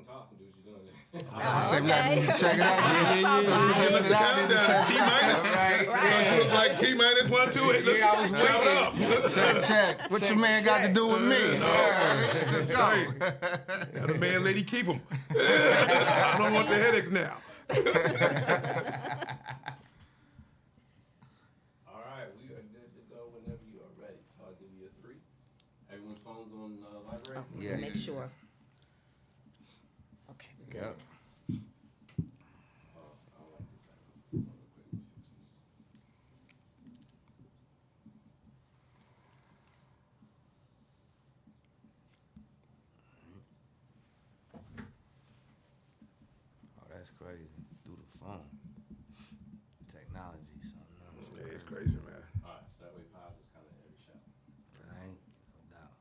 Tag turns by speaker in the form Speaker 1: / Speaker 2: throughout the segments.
Speaker 1: talk and do what you're doing.
Speaker 2: Check it out.
Speaker 3: T-minus. Look like T-minus 1, 2, 8. Look, I was chopped up.
Speaker 2: Check. What your man got to do with me?
Speaker 3: Let's go. Now the man, lady, keep him. I don't want the headaches now.
Speaker 1: All right, we are good to go whenever you are ready. So I'll give you a 3. Everyone's phones on library?
Speaker 4: Yeah. Make sure. Okay.
Speaker 2: Yep. That's crazy. Through the phone. Technology, something else.
Speaker 3: Yeah, it's crazy, man.
Speaker 1: All right, so that way pause is kind of every shot.
Speaker 2: Right? No doubt.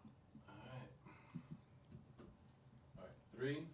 Speaker 1: All right, 3.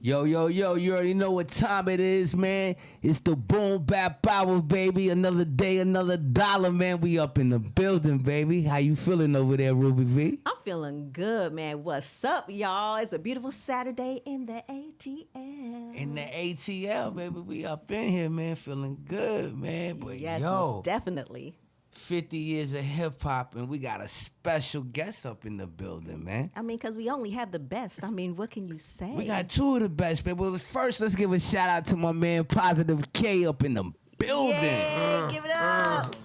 Speaker 5: Yo, you already know what time it is, man. It's the Boom Bap Hour, baby. Another day, another dollar, man. We up in the building, baby. How you feeling over there, Ruby V?
Speaker 4: I'm feeling good, man. What's up, y'all? It's a beautiful Saturday in the ATL.
Speaker 5: In the ATL, baby. We up in here, man. Feeling good, man. But
Speaker 4: yes,
Speaker 5: yo,
Speaker 4: most definitely.
Speaker 5: 50 years of hip-hop, and we got a special guest up in the building, man.
Speaker 4: I mean, because we only have the best. I mean, what can you say?
Speaker 5: We got 2 of the best, baby. Well, first, let's give a shout-out to my man, Positive K, up in the building.
Speaker 4: Yay, give it up.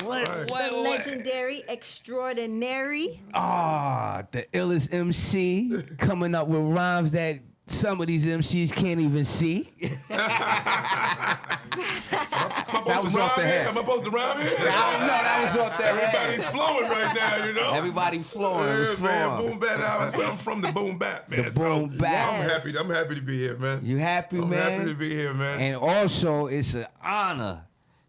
Speaker 5: What?
Speaker 4: The legendary, extraordinary.
Speaker 5: The illest MC coming up with rhymes that some of these MCs can't even see.
Speaker 3: That was off the head. Am I supposed to rhyme here?
Speaker 5: I don't know. That was off the head.
Speaker 3: Everybody's flowing right now, you know?
Speaker 5: Everybody flowing.
Speaker 3: Yeah, man. Boom Bap Hour. That's where I'm from, the Boom Bap, man.
Speaker 5: The Boom Bap.
Speaker 3: I'm happy to be here, man.
Speaker 5: You happy, man?
Speaker 3: I'm happy to be here, man.
Speaker 5: And also, it's an honor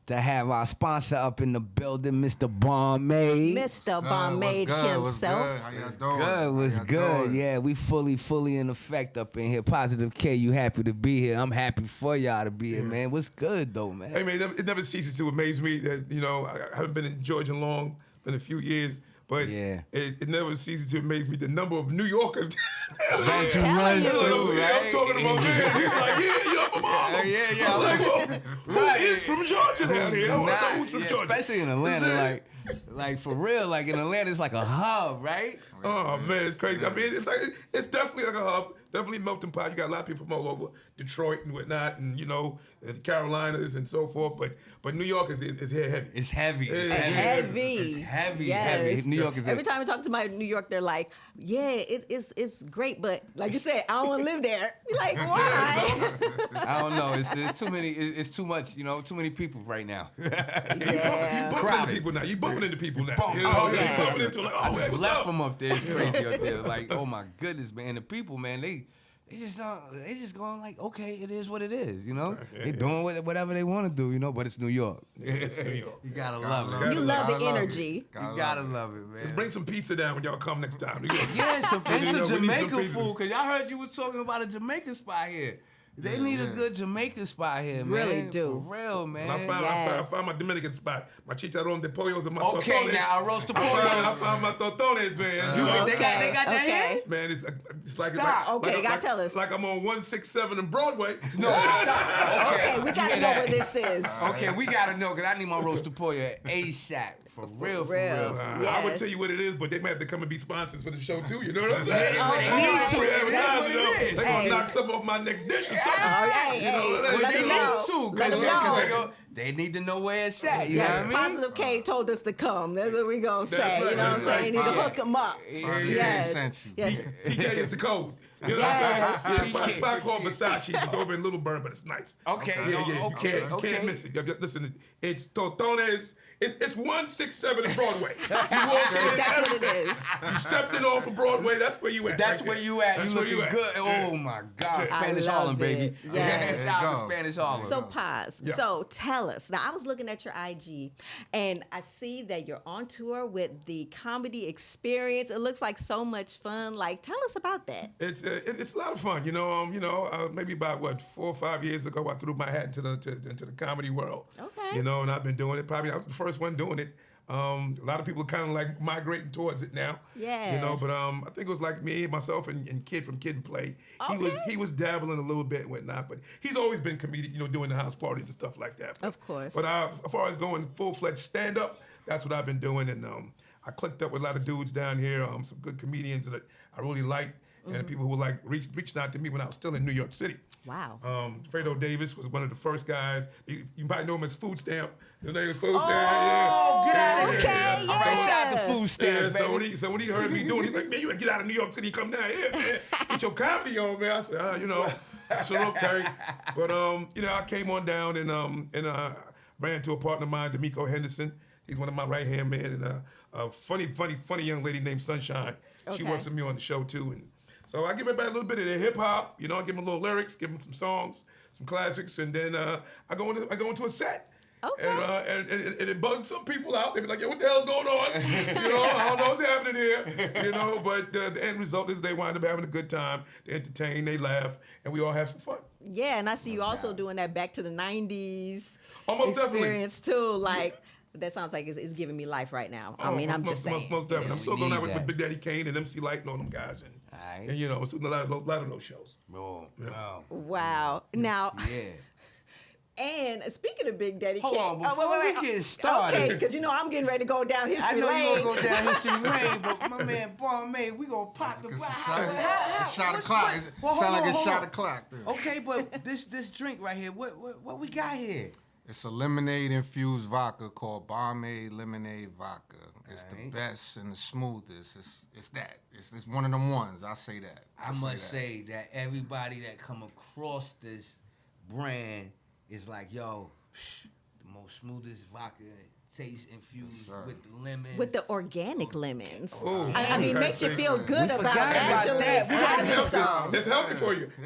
Speaker 5: to have our sponsor up in the building, Mr. Bombade.
Speaker 4: Mr. Bombade himself.
Speaker 2: How y'all doing?
Speaker 5: Good, was good. Yeah, we fully in effect up in here. Positive K, you happy to be here. I'm happy for y'all to be here, man. What's good, though, man?
Speaker 3: Hey, man, it never ceases to amaze me that, you know, I haven't been in Georgia long, been a few years, but
Speaker 5: yeah,
Speaker 3: it never ceases to amaze me the number of New Yorkers
Speaker 5: that you run through, right?
Speaker 3: I'm talking about, man. He's like, yeah, I'm from Harlem.
Speaker 5: Yeah.
Speaker 3: I'm like, well, who is from Georgia down here? I want to know who's from Georgia.
Speaker 5: Especially in Atlanta, like for real, like in Atlanta, it's like a hub, right?
Speaker 3: Oh man, it's crazy. I mean, it's definitely like a hub, definitely a melting pot. You got a lot of people from all over Detroit and whatnot, and you know, the Carolinas and so forth. But New York is here heavy.
Speaker 5: It's heavy.
Speaker 4: It's heavy.
Speaker 5: Yes.
Speaker 4: New York is every time we talk to somebody in New York, they're like, yeah, it's great, but like you said, I don't want to live there. You're like, why?
Speaker 5: I don't know. It's too many. It's too much. You know, too many people right now.
Speaker 3: You bumping into people now. You bumping into people now. You know, you bumping into like, oh, hey, what's
Speaker 5: left
Speaker 3: up?
Speaker 5: them up there. It's crazy up there. Like, oh my goodness, man. The people, man, they just don't. They just going like, okay, it is what it is. You know, they doing whatever they want to do. You know, but it's New York.
Speaker 3: Yeah, it's New York.
Speaker 5: You gotta love it.
Speaker 4: You love the energy.
Speaker 5: You gotta love it, man.
Speaker 3: Just bring some pizza down when y'all come next time.
Speaker 5: Yeah, some Jamaican food. Cause y'all heard you was talking about a Jamaican spot here. They need a good Jamaican spot here, man.
Speaker 4: Really do.
Speaker 5: For real, man.
Speaker 3: I found my Dominican spot. My chicharrón de pollos and my totones.
Speaker 5: Okay, now I roast the pollos.
Speaker 3: I found my totones, man.
Speaker 5: They got that here?
Speaker 3: Man, it's like...
Speaker 4: Stop. You gotta tell us.
Speaker 3: Like I'm on 167 in Broadway.
Speaker 5: No, stop.
Speaker 4: Okay, we gotta know where this is.
Speaker 5: Okay, we gotta know, because I need my roast the pollo ASAP. For real.
Speaker 4: Yes.
Speaker 3: I would tell you what it is, but they might have to come and be sponsors for the show, too. You know what I'm saying?
Speaker 5: They need to. That's what it is.
Speaker 3: They're going to knock some off my next dish or something.
Speaker 4: Let them know. Let them know.
Speaker 5: They need to know where it's at. You know what I mean?
Speaker 4: Positive K told us to come. That's what we gonna say.
Speaker 3: Right,
Speaker 4: you know what I'm saying? You need to hook them up.
Speaker 2: Yes.
Speaker 4: Yes.
Speaker 3: PK is the code. You know
Speaker 4: Yes.
Speaker 3: a spot called Versace. It's over in Little Burn, but it's nice.
Speaker 5: Okay.
Speaker 3: Okay. You can't miss it. Listen, it's Totones. It's 167 in Broadway. You walk in,
Speaker 4: That's what it is.
Speaker 3: you stepped in off of Broadway. That's where you at.
Speaker 5: That's
Speaker 3: right
Speaker 5: where
Speaker 3: there.
Speaker 5: you at.
Speaker 3: That's
Speaker 5: You
Speaker 3: where
Speaker 5: looking
Speaker 3: you at.
Speaker 5: good. Oh my God, Spanish
Speaker 4: love
Speaker 5: Harlem,
Speaker 4: it.
Speaker 5: baby.
Speaker 4: Yes.
Speaker 5: It's out in Spanish Harlem.
Speaker 4: So Paz, so tell us. Now I was looking at your IG and I see that you're on tour with the Comedy Experience. It looks like so much fun. Like, tell us about that.
Speaker 3: It's a lot of fun. Maybe about 4 or 5 years ago, I threw my hat into the comedy world.
Speaker 4: Okay.
Speaker 3: And I've been doing it. Probably I was the first one doing it. A lot of people are kind of like migrating towards it now.
Speaker 4: Yeah.
Speaker 3: You know, but I think it was like me, myself, and Kid from Kid and Play.
Speaker 4: Okay.
Speaker 3: He was dabbling a little bit and whatnot, but he's always been comedic, doing the house parties and stuff like that.
Speaker 4: Of course.
Speaker 3: But as far as going full-fledged stand-up, that's what I've been doing, and I clicked up with a lot of dudes down here, some good comedians that I really liked, and people who were like reached out to me when I was still in New York City.
Speaker 4: Wow.
Speaker 3: Fredo Davis was one of the first guys. You might know him as Food Stamp. His name was Food Stamp.
Speaker 5: Oh,
Speaker 3: yeah.
Speaker 5: good.
Speaker 4: Okay,
Speaker 5: All right, shout out to Food Stamp,
Speaker 3: Yeah,
Speaker 5: baby.
Speaker 3: so when he heard me doing it, he's like, man, you gotta get out of New York City, come down here, man. Get your comedy on, man. I said, sure, okay. But I came on down and ran into a partner of mine, D'Amico Henderson. He's one of my right-hand men, and a funny young lady named Sunshine. She
Speaker 4: Okay.
Speaker 3: works with me on the show too, and so I give everybody a little bit of the hip hop. I give them a little lyrics, give them some songs, some classics, and then I go into a set.
Speaker 4: Okay.
Speaker 3: And it bugs some people out. They be like, "Yo, what the hell's going on?" I don't know what's happening here. But the end result is they wind up having a good time. They entertain, they laugh, and we all have some fun.
Speaker 4: Yeah, and I see you also doing that back to the 90s
Speaker 3: Almost definitely.
Speaker 4: experience too. Like, that sounds like it's giving me life right now. I mean, I'm just saying.
Speaker 3: Most definitely.
Speaker 5: Yeah,
Speaker 3: I'm still
Speaker 5: we
Speaker 3: going
Speaker 5: need
Speaker 3: out with
Speaker 5: that.
Speaker 3: Big Daddy Kane and MC Light and all them guys, and
Speaker 5: Aight.
Speaker 3: it's doing a lot of those shows.
Speaker 5: Bro, wow.
Speaker 4: Wow. Now,
Speaker 5: Yeah.
Speaker 4: and speaking of Big Daddy
Speaker 5: Hold
Speaker 4: Kane.
Speaker 5: on, before we get started.
Speaker 4: Okay, because I'm getting ready to go down
Speaker 5: I
Speaker 4: history
Speaker 5: know
Speaker 4: lane.
Speaker 5: you gonna go down history lane, but my man, Balmain, we gonna pop the
Speaker 6: It's
Speaker 5: how-
Speaker 6: a shot
Speaker 5: what's-
Speaker 6: o'clock.
Speaker 5: well,
Speaker 6: Sound
Speaker 5: hold
Speaker 6: like
Speaker 5: on,
Speaker 6: it's
Speaker 5: hold
Speaker 6: shot
Speaker 5: on.
Speaker 6: o'clock. There.
Speaker 5: Okay, but this drink right here, what we got here?
Speaker 6: It's a lemonade infused vodka called Barmaid Lemonade Vodka. It's
Speaker 5: Alright.
Speaker 6: the best and the smoothest. It's that. It's one of them ones. I say that.
Speaker 5: I must say that everybody that come across this brand is like, yo, the most smoothest vodka, taste infused
Speaker 6: sir.
Speaker 5: with the lemons.
Speaker 4: With the organic lemons.
Speaker 3: Oh,
Speaker 4: I mean,
Speaker 3: okay.
Speaker 4: makes you feel good
Speaker 5: We
Speaker 4: about
Speaker 5: forgot about
Speaker 4: actually
Speaker 5: that. We
Speaker 4: having
Speaker 3: It's
Speaker 4: some.
Speaker 3: healthy. It's healthy for you.
Speaker 5: you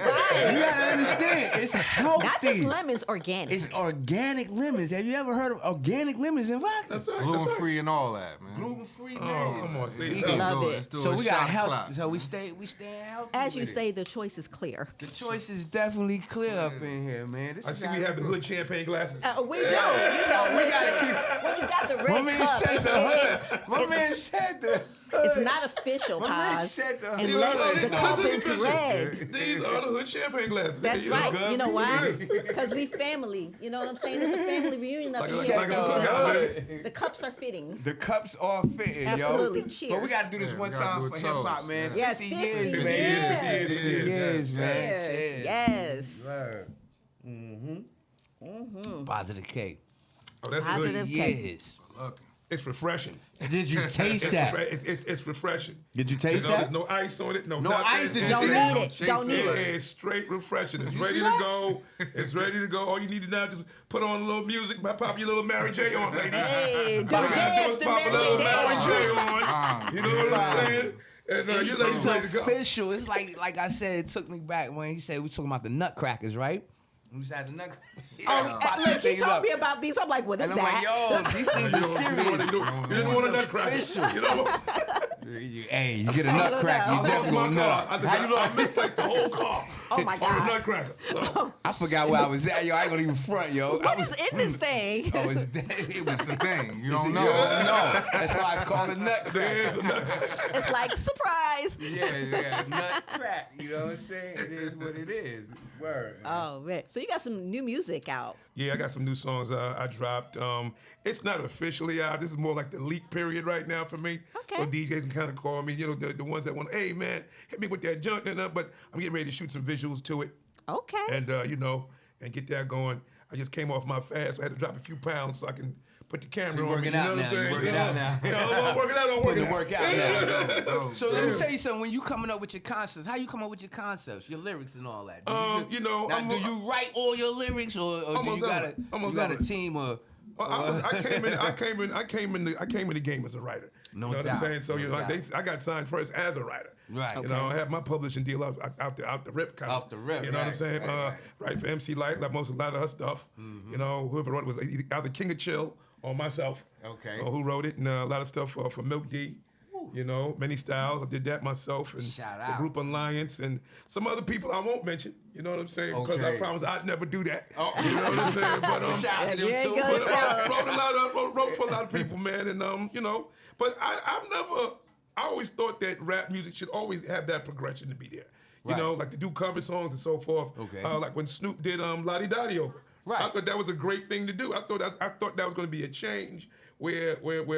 Speaker 5: gotta understand, it's healthy.
Speaker 4: Not just lemons, organic.
Speaker 5: It's organic lemons. Have you ever heard of organic lemons in vodka?
Speaker 3: That's right.
Speaker 6: Gluten
Speaker 3: that's right.
Speaker 6: free and all that, man.
Speaker 5: Gluten free,
Speaker 3: Oh,
Speaker 5: man.
Speaker 3: come on, see,
Speaker 6: We
Speaker 3: it's
Speaker 6: can
Speaker 4: Love
Speaker 6: do
Speaker 4: it.
Speaker 6: Let's do
Speaker 5: So
Speaker 6: a
Speaker 5: we
Speaker 6: shot
Speaker 5: got health.
Speaker 6: o'clock.
Speaker 5: So we staying healthy.
Speaker 4: As you
Speaker 5: with it.
Speaker 4: say, the choice is clear.
Speaker 5: The choice is definitely clear up in here, man. This
Speaker 3: I
Speaker 5: is
Speaker 3: see
Speaker 5: how
Speaker 3: we have
Speaker 5: we
Speaker 3: the
Speaker 5: do.
Speaker 3: hood champagne glasses.
Speaker 4: We do. Listen, when you got the
Speaker 5: My
Speaker 4: red
Speaker 5: man
Speaker 4: cup,
Speaker 5: said
Speaker 4: it's,
Speaker 5: the
Speaker 4: it's,
Speaker 5: hood. My man said the
Speaker 4: it's
Speaker 5: hood.
Speaker 4: not official,
Speaker 5: My man
Speaker 4: Paz,
Speaker 5: said the hood.
Speaker 4: unless the cup is red.
Speaker 3: These are the hood champagne glasses.
Speaker 4: That's
Speaker 3: You know?
Speaker 4: right. You know why?
Speaker 3: Yes.
Speaker 4: Because we family. You know what I'm saying? It's a family reunion up
Speaker 3: Like
Speaker 4: in
Speaker 3: a-
Speaker 4: here.
Speaker 3: like a
Speaker 4: so
Speaker 3: cookout,
Speaker 4: the cups are fitting.
Speaker 5: The cups are fitting,
Speaker 4: Absolutely.
Speaker 5: yo.
Speaker 4: Cheers.
Speaker 5: But we gotta do this
Speaker 6: Yeah,
Speaker 5: one
Speaker 6: we gotta
Speaker 5: time
Speaker 6: do
Speaker 5: for
Speaker 6: a
Speaker 5: hip hop,
Speaker 6: toast,
Speaker 5: man.
Speaker 6: yeah.
Speaker 4: Yes,
Speaker 5: 50
Speaker 4: 50
Speaker 5: years,
Speaker 4: years.
Speaker 5: man.
Speaker 3: 50 years,
Speaker 5: man.
Speaker 4: Yes. Yes.
Speaker 5: Word. Positive cake.
Speaker 3: Oh, that's
Speaker 4: Positive
Speaker 3: good.
Speaker 4: cake.
Speaker 5: Yes.
Speaker 6: Look,
Speaker 3: It's refreshing.
Speaker 5: Did you taste
Speaker 3: It's,
Speaker 5: that?
Speaker 3: it's refreshing.
Speaker 5: Did you taste
Speaker 3: There's
Speaker 5: that?
Speaker 3: no ice on it. No
Speaker 5: ice,
Speaker 3: nothing.
Speaker 5: did you
Speaker 3: It's-
Speaker 4: Don't
Speaker 5: see that?
Speaker 4: need it. Don't need
Speaker 3: It
Speaker 4: it.
Speaker 3: is straight refreshing. It's
Speaker 5: You
Speaker 3: ready
Speaker 5: see
Speaker 3: to
Speaker 5: that?
Speaker 3: go. It's ready to go. All you need to now just put on a little music. Pop your little Mary J on, ladies.
Speaker 4: Hey,
Speaker 3: All
Speaker 4: don't
Speaker 3: you gotta do
Speaker 4: dance
Speaker 3: is
Speaker 4: to
Speaker 3: pop a
Speaker 4: Mary
Speaker 3: little
Speaker 4: J.
Speaker 3: Mary
Speaker 4: dance.
Speaker 3: J on. You know what I'm saying? And you're ladies
Speaker 5: It's
Speaker 3: ready to go.
Speaker 5: official. It's like I said, it took me back when he said we talking about the nutcrackers, right? We just had the nutcrackers.
Speaker 4: Oh, look, he told me about these. I'm like, what is
Speaker 5: And I'm like,
Speaker 4: that?
Speaker 5: yo, these things are serious.
Speaker 3: You didn't want a nutcracker.
Speaker 5: official.
Speaker 3: You know?
Speaker 5: Hey, you get a nutcracker,
Speaker 4: know.
Speaker 5: you
Speaker 3: I lost
Speaker 5: definitely
Speaker 3: my
Speaker 5: gonna
Speaker 3: car.
Speaker 5: nut. How you
Speaker 3: I
Speaker 5: know?
Speaker 3: misplaced the whole car.
Speaker 4: Oh, my
Speaker 3: On
Speaker 4: God.
Speaker 3: a nutcracker. So,
Speaker 5: I forgot where I was at, yo. I ain't gonna even front, yo. I
Speaker 4: What
Speaker 5: was,
Speaker 4: is in this thing?
Speaker 5: I was dead. It was
Speaker 6: it's the thing. You don't know.
Speaker 5: No, that's why it's called a
Speaker 3: there
Speaker 5: nutcracker.
Speaker 3: is a nutcracker.
Speaker 4: It's like, surprise.
Speaker 5: Yeah, nutcrack. You know what I'm saying? It is what it is. Word.
Speaker 4: Oh, man. So you got some new music out.
Speaker 3: Yeah, I got some new songs I dropped. It's not officially out. This is more like the leak period right now for me.
Speaker 4: Okay.
Speaker 3: So DJs can kind of call me, the ones that want, hey, man, hit me with that junk. But I'm getting ready to shoot some visuals to it
Speaker 4: Okay.
Speaker 3: and, and get that going. I just came off my fast, so I had to drop a few pounds so I can put the camera
Speaker 5: So you
Speaker 3: on.
Speaker 5: working
Speaker 3: me,
Speaker 5: out
Speaker 3: what
Speaker 5: now,
Speaker 3: I'm saying?
Speaker 5: you working out now.
Speaker 3: Yeah, I'm working out. I'm
Speaker 5: Putting
Speaker 3: working
Speaker 5: the
Speaker 3: out.
Speaker 5: work out now.
Speaker 6: Dope,
Speaker 5: So let me
Speaker 6: dope.
Speaker 5: tell you something. When you coming up with your concepts, how you come up with your concepts, your lyrics and all that? Do now,
Speaker 3: I'm-
Speaker 5: do you write all your lyrics, or do
Speaker 3: Almost
Speaker 5: you got
Speaker 3: done.
Speaker 5: a
Speaker 3: Almost
Speaker 5: you got a
Speaker 3: done.
Speaker 5: team of?
Speaker 3: I came in the game as a writer.
Speaker 5: No
Speaker 3: you know
Speaker 5: doubt.
Speaker 3: what I'm saying? So
Speaker 5: No doubt.
Speaker 3: I got signed first as a writer.
Speaker 5: Right.
Speaker 3: You know, I have my publishing deal out the rip. Kind
Speaker 5: Off the rip,
Speaker 3: You know what I'm
Speaker 5: right,
Speaker 3: saying?
Speaker 5: right.
Speaker 3: Right for MC Light, like a lot of her stuff. You know, whoever wrote it was either King of Chill or myself.
Speaker 5: Okay.
Speaker 3: Who wrote it, and a lot of stuff for Milk D. You know, Many Styles. I did that myself, and
Speaker 5: Shout
Speaker 3: the
Speaker 5: out.
Speaker 3: group Alliance, and some other people I won't mention. You know what I'm saying? Because I
Speaker 5: Okay.
Speaker 3: promise I'd never do that.
Speaker 5: Oh.
Speaker 3: You know what I'm saying? But
Speaker 5: Shout out to them
Speaker 4: you ain't
Speaker 5: too.
Speaker 4: gonna
Speaker 3: but
Speaker 4: tell
Speaker 3: I wrote for a lot of people, man, and you know. But I always thought that rap music should always have that progression to be there. You
Speaker 5: Right.
Speaker 3: know, like to do cover songs and so forth.
Speaker 5: Okay.
Speaker 3: Like when Snoop did Lottie Dottie over.
Speaker 5: Right.
Speaker 3: I thought that was a great thing to do. I thought that was going to be a change where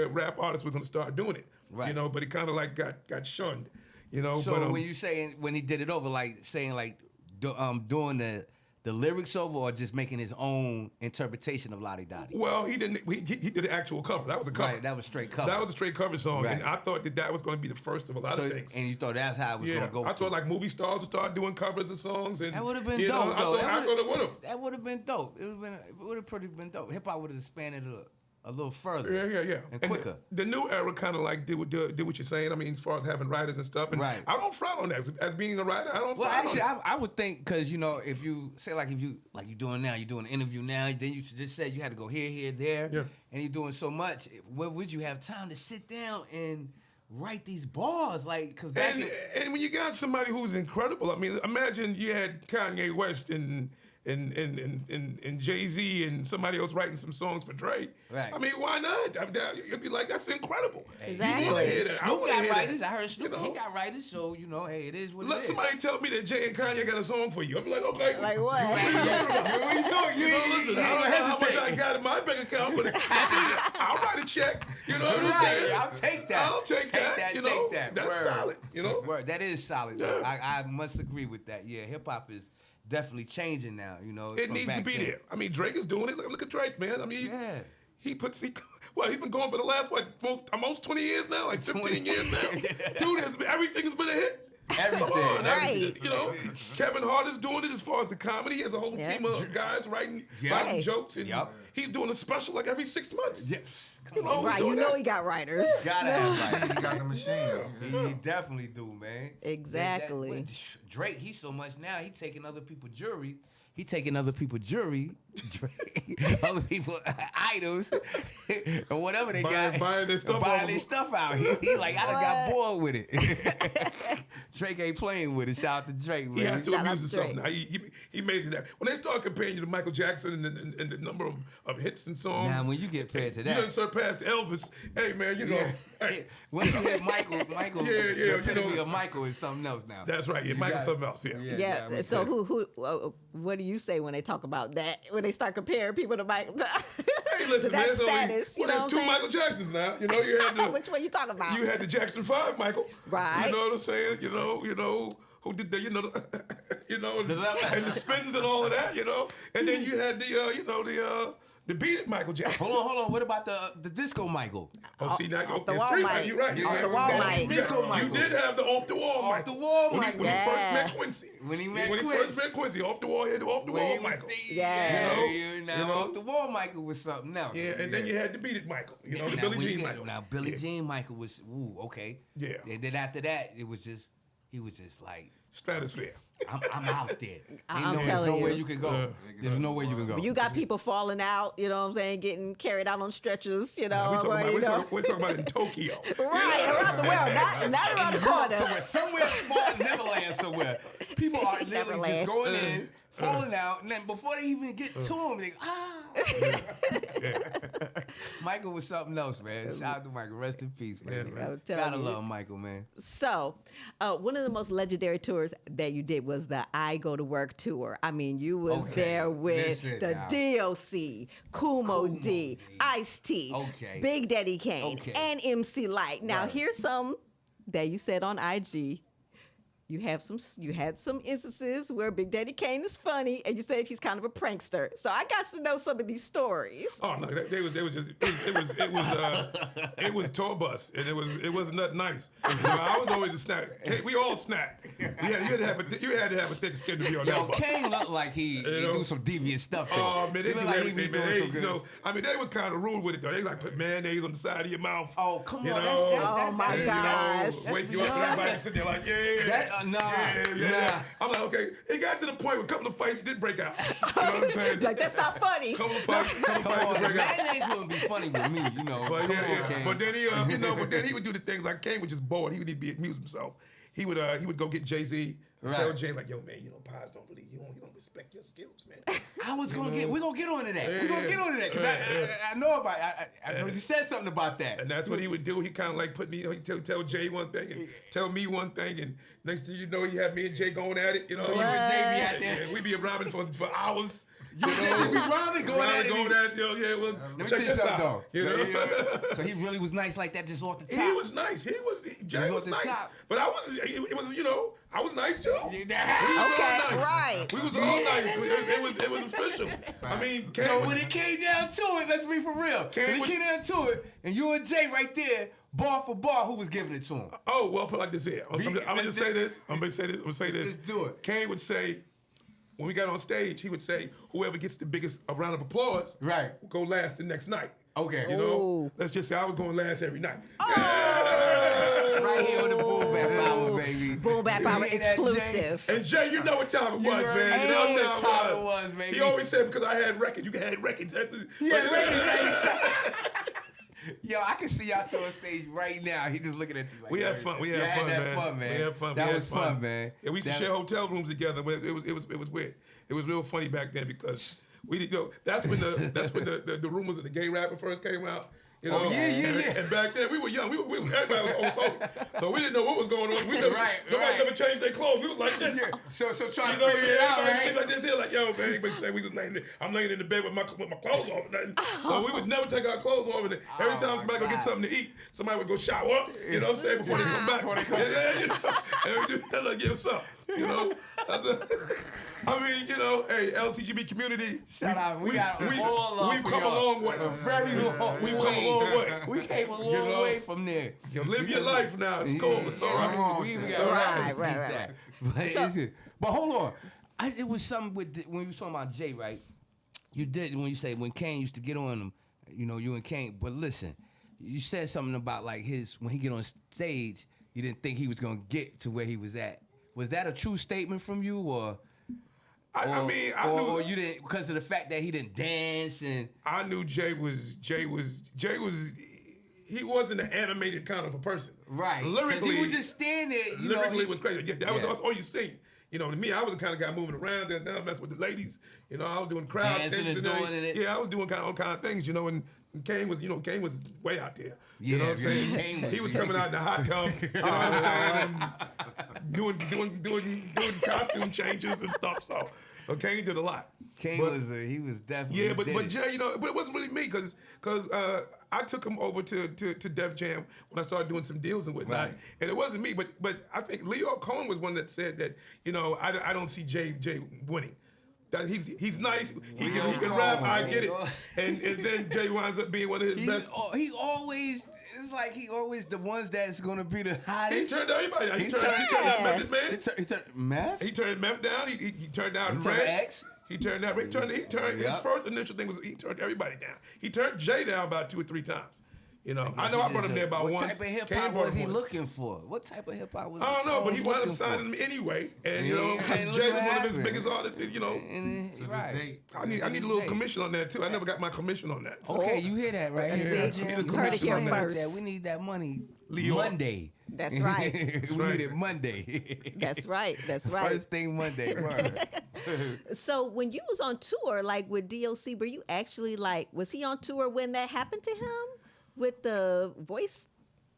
Speaker 3: rap artists were going to start doing it.
Speaker 5: Right.
Speaker 3: You know, but it kind of like got shunned. You know.
Speaker 5: So
Speaker 3: but,
Speaker 5: when you saying when he did it over, like saying like doing the lyrics over, or just making his own interpretation of Lottie Dottie?
Speaker 3: well, he didn't. He did the actual cover. That was a cover.
Speaker 5: Right, that was straight cover.
Speaker 3: That was a straight cover song,
Speaker 5: Right.
Speaker 3: and I thought that was going to be the first of a lot
Speaker 5: So
Speaker 3: of things.
Speaker 5: and you thought that's how it was
Speaker 3: Yeah,
Speaker 5: gonna go.
Speaker 3: I thought like movie stars would start doing covers of songs, and
Speaker 5: that would have been
Speaker 3: you know,
Speaker 5: dope, though.
Speaker 3: I thought it would have.
Speaker 5: That would have been dope. It would have pretty been dope. Hip hop would have expanded a little further.
Speaker 3: Yeah.
Speaker 5: And
Speaker 3: the-
Speaker 5: quicker.
Speaker 3: The, new era kind of like did what you're saying. I mean, as far as having writers and stuff. And
Speaker 5: Right.
Speaker 3: I don't frown on that. As being a writer, I don't
Speaker 5: Well,
Speaker 3: frown
Speaker 5: actually,
Speaker 3: on it.
Speaker 5: I would think, because, you know, if you say, like you're doing now, you're doing an interview now, then you just said you had to go here, there,
Speaker 3: Yeah.
Speaker 5: and you're doing so much. Where would you have time to sit down and write these bars? Like, because back
Speaker 3: And when you got somebody who's incredible, I mean, imagine you had Kanye West and Jay-Z and somebody else writing some songs for Dre.
Speaker 5: Right.
Speaker 3: I mean, why not? You'd be like, that's incredible.
Speaker 4: Exactly.
Speaker 3: You wanna hear that. I
Speaker 5: Snoop
Speaker 3: wanna
Speaker 5: got
Speaker 3: hear that.
Speaker 5: writers. I heard Snoop,
Speaker 3: You know?
Speaker 5: he got writers, so, you know, hey, it is what
Speaker 3: Let
Speaker 5: it is.
Speaker 3: somebody tell me that Jay and Kanye got a song for you. I'd be like, okay.
Speaker 4: Like what?
Speaker 5: What you talking?
Speaker 3: You know, listen, I don't know how much I got in my bank account, but I'll write a check. You know what I'm saying?
Speaker 5: I'll take that.
Speaker 3: I'll take that. You know,
Speaker 5: take that.
Speaker 3: that's
Speaker 5: Word.
Speaker 3: solid. You know,
Speaker 5: Word. That is solid. Though.
Speaker 3: Yeah.
Speaker 5: I must agree with that. Yeah, hip hop is definitely changing now. You know,
Speaker 3: it
Speaker 5: from
Speaker 3: needs to
Speaker 5: back
Speaker 3: be
Speaker 5: then.
Speaker 3: there. I mean, Drake is doing it. Look at Drake, man. I mean,
Speaker 5: Yeah.
Speaker 3: he's been going for the last almost 20 years now, like 15
Speaker 5: 20
Speaker 3: years now. Dude, everything has been a hit.
Speaker 5: Everything.
Speaker 3: Come on,
Speaker 4: Right.
Speaker 3: you know, Kevin Hart is doing it as far as the comedy. He has a whole
Speaker 4: Yeah.
Speaker 3: team of guys writing
Speaker 5: Right.
Speaker 3: jokes, and
Speaker 5: Yep.
Speaker 3: he's doing a special like every 6 months.
Speaker 5: Yeah.
Speaker 3: You know, he's
Speaker 4: Right, you
Speaker 3: doing
Speaker 4: know
Speaker 3: that.
Speaker 4: he got writers.
Speaker 5: Gotta have
Speaker 6: He
Speaker 5: right.
Speaker 6: got the machine.
Speaker 5: He definitely do, man.
Speaker 4: Exactly.
Speaker 5: Drake, he's so much now. He taking other people's jewelry. Other people's items, and whatever they got.
Speaker 3: Buying their stuff
Speaker 5: Buying
Speaker 3: off
Speaker 5: their
Speaker 3: of-
Speaker 5: stuff out. He like, I done got bored with it. Drake ain't playing with it. Shout out to Drake, man.
Speaker 3: He has to
Speaker 4: Shout out
Speaker 3: amuse
Speaker 4: to
Speaker 3: himself
Speaker 4: Drake.
Speaker 3: now. He made it that. When they start comparing you to Michael Jackson and the number of hits and songs,
Speaker 5: Now, when you get paired to
Speaker 3: you done
Speaker 5: that,
Speaker 3: surpassed Elvis. Hey man, you know, hey,
Speaker 5: when you hit Michael,
Speaker 3: Yeah,
Speaker 5: the epitome
Speaker 3: you know.
Speaker 5: of Michael is something else now.
Speaker 3: that's right. Yeah,
Speaker 5: You
Speaker 3: Michael's
Speaker 5: got it.
Speaker 3: something else. Yeah.
Speaker 4: Yeah.
Speaker 5: I mean,
Speaker 4: So what do you say when they talk about that? When they start comparing people to Michael?
Speaker 3: Hey, listen,
Speaker 4: that
Speaker 3: man.
Speaker 4: status, you know
Speaker 3: there's
Speaker 4: what
Speaker 3: two
Speaker 4: I'm saying?
Speaker 3: Michael Jacksons now. You know, you had the
Speaker 4: Which one you talking about?
Speaker 3: you had the Jackson 5 Michael.
Speaker 4: Right.
Speaker 3: You know what I'm saying? You know who did the and the spins and all of that. You know, and then you had the Beat It Michael Jackson.
Speaker 5: Hold on. What about the disco Michael?
Speaker 3: Oh, see now,
Speaker 4: off the
Speaker 3: there's
Speaker 4: wall
Speaker 3: three
Speaker 4: mic.
Speaker 3: Mike. You're right.
Speaker 4: Off the wall mic.
Speaker 5: Disco Michael.
Speaker 3: You did have the off the wall
Speaker 5: Off
Speaker 3: Mike.
Speaker 5: the wall
Speaker 3: when
Speaker 5: Mike.
Speaker 3: He first
Speaker 4: Yeah.
Speaker 3: met Quincy.
Speaker 5: When he met
Speaker 3: When he
Speaker 5: Quincy.
Speaker 3: first met Quincy, off the wall, he had the off the wall Michael.
Speaker 4: Yeah.
Speaker 3: You know?
Speaker 5: Now off the wall Michael was something else.
Speaker 3: Yeah, and then you had the Beat It Michael. You know, the
Speaker 5: Now,
Speaker 3: Billie
Speaker 5: when you
Speaker 3: Jean
Speaker 5: get-
Speaker 3: Michael.
Speaker 5: Now Billie
Speaker 3: Yeah.
Speaker 5: Jean Michael was okay.
Speaker 3: Yeah.
Speaker 5: And then after that, he was just like,
Speaker 3: Stratosphere.
Speaker 5: I'm out there.
Speaker 4: I'm
Speaker 5: There's
Speaker 4: telling
Speaker 5: nowhere
Speaker 4: you.
Speaker 5: you can go. There's nowhere you can go.
Speaker 4: You got people falling out, you know what I'm saying, getting carried out on stretchers, you know.
Speaker 3: We're talking
Speaker 4: or,
Speaker 3: we're talking about in Tokyo.
Speaker 4: Right, around the world, not around the corner.
Speaker 5: Somewhere far Neverland somewhere. People are literally
Speaker 4: Neverland.
Speaker 5: just going in, falling out, and then before they even get to him, they Michael was something else, man. Shout out to Michael. Rest in peace, man.
Speaker 3: Yeah,
Speaker 4: I'm telling
Speaker 5: Gotta
Speaker 4: you.
Speaker 5: love Michael, man.
Speaker 4: So, one of the most legendary tours that you did was the I Go to Work tour. I mean, you was
Speaker 5: Okay,
Speaker 4: there with
Speaker 5: listen
Speaker 4: the
Speaker 5: now.
Speaker 4: DOC, Kumo D,
Speaker 5: D.
Speaker 4: Ice-T,
Speaker 5: Okay.
Speaker 4: Big Daddy Kane,
Speaker 5: Okay.
Speaker 4: and MC Light. Now,
Speaker 5: Right.
Speaker 4: here's some that you said on IG. You had some instances where Big Daddy Kane is funny, and you said he's kind of a prankster. So I got to know some of these stories.
Speaker 3: Oh no, they was just it was tour bus, and it was nothing nice. You know, I was always a snack. Hey, we all snack. You had to have a thick skin to be on
Speaker 5: Yo,
Speaker 3: that bus.
Speaker 5: Kane looked like he
Speaker 3: know?
Speaker 5: do some devious stuff. Though.
Speaker 3: Oh man, they
Speaker 5: He
Speaker 3: do
Speaker 5: look like he
Speaker 3: everything,
Speaker 5: be
Speaker 3: man.
Speaker 5: doing
Speaker 3: They,
Speaker 5: some good.
Speaker 3: you know, I mean, they was kind of rude with it though. They like put mayonnaise on the side of your mouth.
Speaker 5: Oh, come
Speaker 3: you
Speaker 5: on,
Speaker 3: know,
Speaker 5: that's
Speaker 4: Oh, my
Speaker 3: and,
Speaker 4: gosh.
Speaker 3: You know, wake you up and everybody sitting there like, yeah.
Speaker 5: Nah.
Speaker 3: Yeah. I'm like, okay. It got to the point where a couple of fights did break out. You know what I'm saying?
Speaker 4: Like, that's not funny.
Speaker 3: Couple of fights
Speaker 5: Come
Speaker 3: did
Speaker 5: on,
Speaker 3: break out.
Speaker 5: mayonnaise wouldn't be funny with me, you know.
Speaker 3: But
Speaker 5: Come
Speaker 3: yeah,
Speaker 5: on,
Speaker 3: yeah.
Speaker 5: Kane.
Speaker 3: But then he, but then he would do the things like Kane was just bored. He would need to amuse himself. He would go get Jay-Z and tell
Speaker 5: Right.
Speaker 3: Jay like, yo man, Pies don't really, you don't respect your skills, man.
Speaker 5: We're gonna get onto that. We're gonna get onto that because I know about. I know you said something about that.
Speaker 3: And that's what he would do. He kind of like put me, he'd tell Jay one thing and tell me one thing, and next thing you know, he had me and Jay going at it. You know,
Speaker 5: So you and Jay be out there.
Speaker 3: Yeah, we be robbing for hours.
Speaker 5: You be robbing, going at it.
Speaker 3: Well,
Speaker 5: Let me
Speaker 3: check
Speaker 5: tell you
Speaker 3: this
Speaker 5: something
Speaker 3: out.
Speaker 5: though.
Speaker 3: You know?
Speaker 5: So he really was nice like that, just off the top.
Speaker 3: He was nice. Jay was
Speaker 5: off the
Speaker 3: nice.
Speaker 5: top.
Speaker 3: But I was, it was, I was nice too. We was
Speaker 4: Okay,
Speaker 3: all nice.
Speaker 4: right.
Speaker 3: We was all nice. It was official. I mean,
Speaker 5: So when it came down to it, let's be for real. When it came down to it, and you and Jay right there, bar for bar, who was giving it to him?
Speaker 3: Oh, well, put it like this here. I'm gonna just say this. I'm gonna say this.
Speaker 5: Let's do it.
Speaker 3: Kane would say, when we got on stage, he would say, whoever gets the biggest round of applause,
Speaker 5: Right.
Speaker 3: will go last the next night.
Speaker 5: Okay.
Speaker 3: You know,
Speaker 4: Ooh.
Speaker 3: let's just say I was going last every night.
Speaker 5: Right here on the Boom Bap Hour, baby.
Speaker 4: Boom Bap Hour
Speaker 5: You hear that, Jay?
Speaker 4: exclusive.
Speaker 3: And Jay, you know what time it was,
Speaker 5: already
Speaker 3: man. You
Speaker 5: know
Speaker 3: know
Speaker 5: what time it was, baby.
Speaker 3: He always said because I had records. You had records. That's it.
Speaker 5: Yeah, right. Yo, I can see y'all two on stage right now. He just looking at you like
Speaker 3: We had fun. We had fun, man. We had fun.
Speaker 5: That
Speaker 3: We had
Speaker 5: was fun, man.
Speaker 3: Yeah, we used to share hotel rooms together. But it was weird. It was real funny back then because that's when the rumors of the gay rapper first came out. You know,
Speaker 5: yeah.
Speaker 3: And back then we were young. We everybody was old, so we didn't know what was going on. We never, nobody never changed their clothes. We was like this.
Speaker 5: Yeah. So try
Speaker 3: You
Speaker 5: to
Speaker 3: know,
Speaker 5: figure it out,
Speaker 3: everybody sleep
Speaker 5: right?
Speaker 3: like this here, like yo, man. Everybody say we was I'm laying in the bed with my clothes off, and nothing. So we would never take our clothes off. And every time somebody go get something to eat, somebody would go shower. You know what I'm saying, before they come back. Yeah, you know, and we do that like, yeah, what's up? You know, I mean, hey, LTGB community.
Speaker 5: Shout out. We got all love
Speaker 3: We've
Speaker 5: for
Speaker 3: come a
Speaker 5: y'all.
Speaker 3: long way.
Speaker 5: Very long
Speaker 3: We've come a long way.
Speaker 5: We came a long way from there.
Speaker 3: You live your life now. It's cool. It's all right.
Speaker 5: It's
Speaker 4: all right.
Speaker 5: But hold on. It was something when you was talking about Jay, right? You did when you say when Kane used to get on him, you and Kane. But listen, you said something about like when he get on stage, you didn't think he was gonna get to where he was at. Was that a true statement from you, or?
Speaker 3: I mean, I knew,
Speaker 5: or you didn't because of the fact that he didn't dance and
Speaker 3: I knew Jay was. He wasn't an animated kind of a person.
Speaker 5: right.
Speaker 3: Lyrically,
Speaker 5: he was just standing there.
Speaker 3: Lyrically, it was crazy. Yeah, that was
Speaker 5: Yeah.
Speaker 3: all you seen. To me, I was the kind of guy moving around and messing with the ladies. I was doing crowd
Speaker 5: Dancing
Speaker 3: things
Speaker 5: and doing it.
Speaker 3: Yeah, I was doing all kind of things. And Kane was, Kane was way out there. You
Speaker 5: Yeah,
Speaker 3: know what I'm saying?
Speaker 5: Kane
Speaker 3: He was coming out in the hot tub. You know what I'm saying? And doing costume changes and stuff. So Kane did a lot.
Speaker 5: Kane he was definitely
Speaker 3: But Jay, but it wasn't really me because I took him over to Def Jam when I started doing some deals and whatnot.
Speaker 5: Right.
Speaker 3: And it wasn't me, but I think Leo Cohen was one that said that I don't see Jay winning. That he's nice. He can rap. I get it. And then Jay winds up being one of his best.
Speaker 5: He always. It's like he always the ones that's gonna be the
Speaker 3: He
Speaker 5: hottest.
Speaker 3: turned everybody down. He turned that Method Man.
Speaker 5: He turned meth.
Speaker 3: He turned Meth down. He turned down
Speaker 5: He turned
Speaker 3: Red.
Speaker 5: X.
Speaker 3: He turned that. He turned. His
Speaker 5: Yep.
Speaker 3: first initial thing was he turned everybody down. He turned Jay down about 2 or 3 times. I know I brought him there about once.
Speaker 5: What type of hip
Speaker 3: Kane
Speaker 5: hop
Speaker 3: brought
Speaker 5: was
Speaker 3: him
Speaker 5: he
Speaker 3: once.
Speaker 5: looking for? What type of hip hop was?
Speaker 3: I don't know, but he wound up
Speaker 5: looking
Speaker 3: signing him anyway. And
Speaker 5: ain't
Speaker 3: Jay was
Speaker 5: look what
Speaker 3: one of his
Speaker 5: happened.
Speaker 3: biggest artists.
Speaker 6: To this date.
Speaker 3: I need a little commission on that too. I never got my commission on that. So.
Speaker 5: Okay, you hear that right?
Speaker 3: Yeah,
Speaker 5: Here,
Speaker 3: I
Speaker 5: Jam?
Speaker 3: need a
Speaker 4: You heard it
Speaker 3: commission
Speaker 4: here
Speaker 3: on that.
Speaker 4: first.
Speaker 5: We need that money
Speaker 3: Leo.
Speaker 5: Monday.
Speaker 4: That's right.
Speaker 5: we
Speaker 3: right.
Speaker 5: need it Monday.
Speaker 4: That's right. That's right.
Speaker 5: First thing Monday. Word.
Speaker 4: So when you was on tour, like with DOC, were you actually was he on tour when that happened to him with the voice?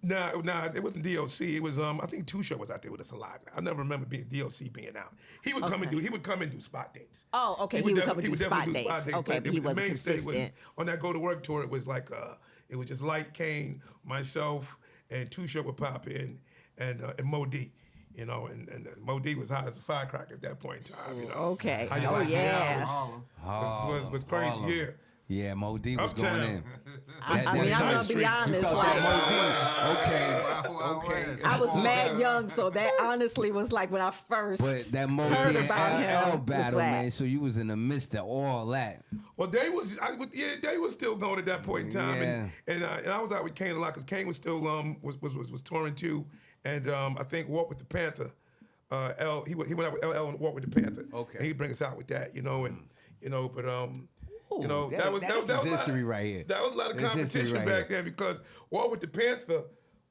Speaker 3: Nah, it wasn't DOC. It was I think Too Short was out there with us a lot. I never remember DOC being out. He would come and do spot dates.
Speaker 4: Oh, okay. He would come and do
Speaker 3: definitely
Speaker 4: spot dates. Okay,
Speaker 3: but
Speaker 4: but he
Speaker 3: the
Speaker 4: wasn't
Speaker 3: mainstay was
Speaker 4: consistent.
Speaker 3: on that Go to Work tour. It was like it was just Light Kane, myself, and Too Short would pop in, and Mo D. And Mo D was hot as a firecracker at that point in time.
Speaker 4: Okay.
Speaker 3: How you
Speaker 4: Oh,
Speaker 3: like me?
Speaker 4: yeah.
Speaker 3: Was crazy.
Speaker 5: Harlem.
Speaker 3: Yeah.
Speaker 5: Yeah, Mo D was
Speaker 3: Uptown.
Speaker 5: going in.
Speaker 4: I mean, I'm gonna be honest.
Speaker 5: Okay.
Speaker 4: I was mad young, so that honestly was like when I first
Speaker 5: But that Mo
Speaker 4: heard
Speaker 5: D
Speaker 4: about
Speaker 5: LL
Speaker 4: him.
Speaker 5: battle,
Speaker 4: was
Speaker 5: man.
Speaker 4: whack.
Speaker 5: So you was in the midst of all that.
Speaker 3: Well, they was still going at that point in time,
Speaker 5: Yeah.
Speaker 3: and I was out with Kane a lot because Kane was still was touring too, and I think Walk with the Panther He went out with LL and Walk with the Panther.
Speaker 5: Okay.
Speaker 3: And he'd bring us out with that, but
Speaker 5: Ooh,
Speaker 3: that was
Speaker 5: history right here.
Speaker 3: That was a lot of
Speaker 5: That's history
Speaker 3: competition
Speaker 5: right
Speaker 3: back
Speaker 5: here.
Speaker 3: then because Walk with the Panther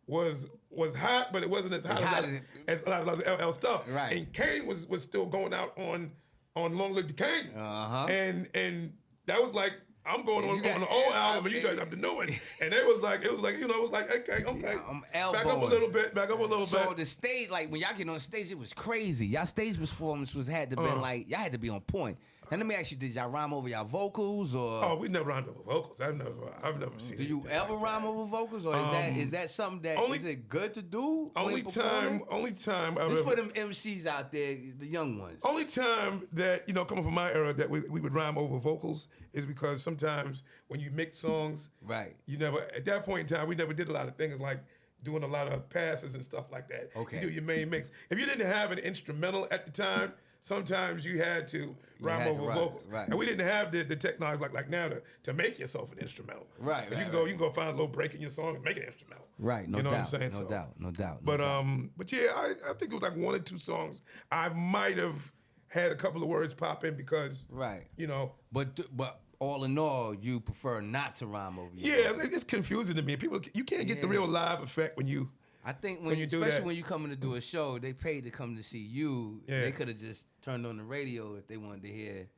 Speaker 3: was hot, but it wasn't as hot as a lot of LL stuff.
Speaker 5: Right.
Speaker 3: And Kane was still going out on Long Live the Kane.
Speaker 5: Uh-huh.
Speaker 3: And that was like, I'm going on the old album, and you guys have to know it. And it was like, okay.
Speaker 5: I'm
Speaker 3: Back up a
Speaker 5: elbowing.
Speaker 3: little bit.
Speaker 5: So the stage, like when y'all get on stage, it was crazy. Y'all stage performance had to been like y'all had to be on point. Now let me ask you, did y'all rhyme over y'all vocals or?
Speaker 3: Oh, we never rhymed over vocals. I've never seen.
Speaker 5: Do you
Speaker 3: anything
Speaker 5: ever
Speaker 3: like
Speaker 5: rhyme
Speaker 3: that.
Speaker 5: over vocals, or is that something that
Speaker 3: only-
Speaker 5: is it good to do? when
Speaker 3: Only
Speaker 5: performing?
Speaker 3: time I've
Speaker 5: This
Speaker 3: ever.
Speaker 5: for them MCs out there, the young ones.
Speaker 3: Only time that, coming from my era, that we would rhyme over vocals is because sometimes when you mix songs,
Speaker 5: Right.
Speaker 3: you never, at that point in time, we never did a lot of things like doing a lot of passes and stuff like that.
Speaker 5: Okay.
Speaker 3: You do your main mix. If you didn't have an instrumental at the time, sometimes you had to rhyme
Speaker 5: had to
Speaker 3: over
Speaker 5: rhyme,
Speaker 3: vocals.
Speaker 5: right.
Speaker 3: And we didn't have the technology like now to make yourself an instrumental.
Speaker 5: Right,
Speaker 3: You
Speaker 5: right,
Speaker 3: can
Speaker 5: right.
Speaker 3: go find a little break in your song and make it instrumental.
Speaker 5: Right. No
Speaker 3: You know
Speaker 5: doubt.
Speaker 3: what I'm saying?
Speaker 5: No
Speaker 3: So-
Speaker 5: doubt. No doubt.
Speaker 3: But yeah, I think it was like one or two songs I might have had a couple of words pop in because
Speaker 5: Right.
Speaker 3: But
Speaker 5: But all in all, you prefer not to rhyme over your
Speaker 3: yeah,
Speaker 5: vocals.
Speaker 3: it's confusing to me. People, you can't get the
Speaker 5: Yeah.
Speaker 3: real live effect when you.
Speaker 5: I think
Speaker 3: when you do
Speaker 5: especially
Speaker 3: that.
Speaker 5: when you coming to do a show, they paid to come to see you.
Speaker 3: Yeah.
Speaker 5: They could have just turned on the radio if they wanted to hear,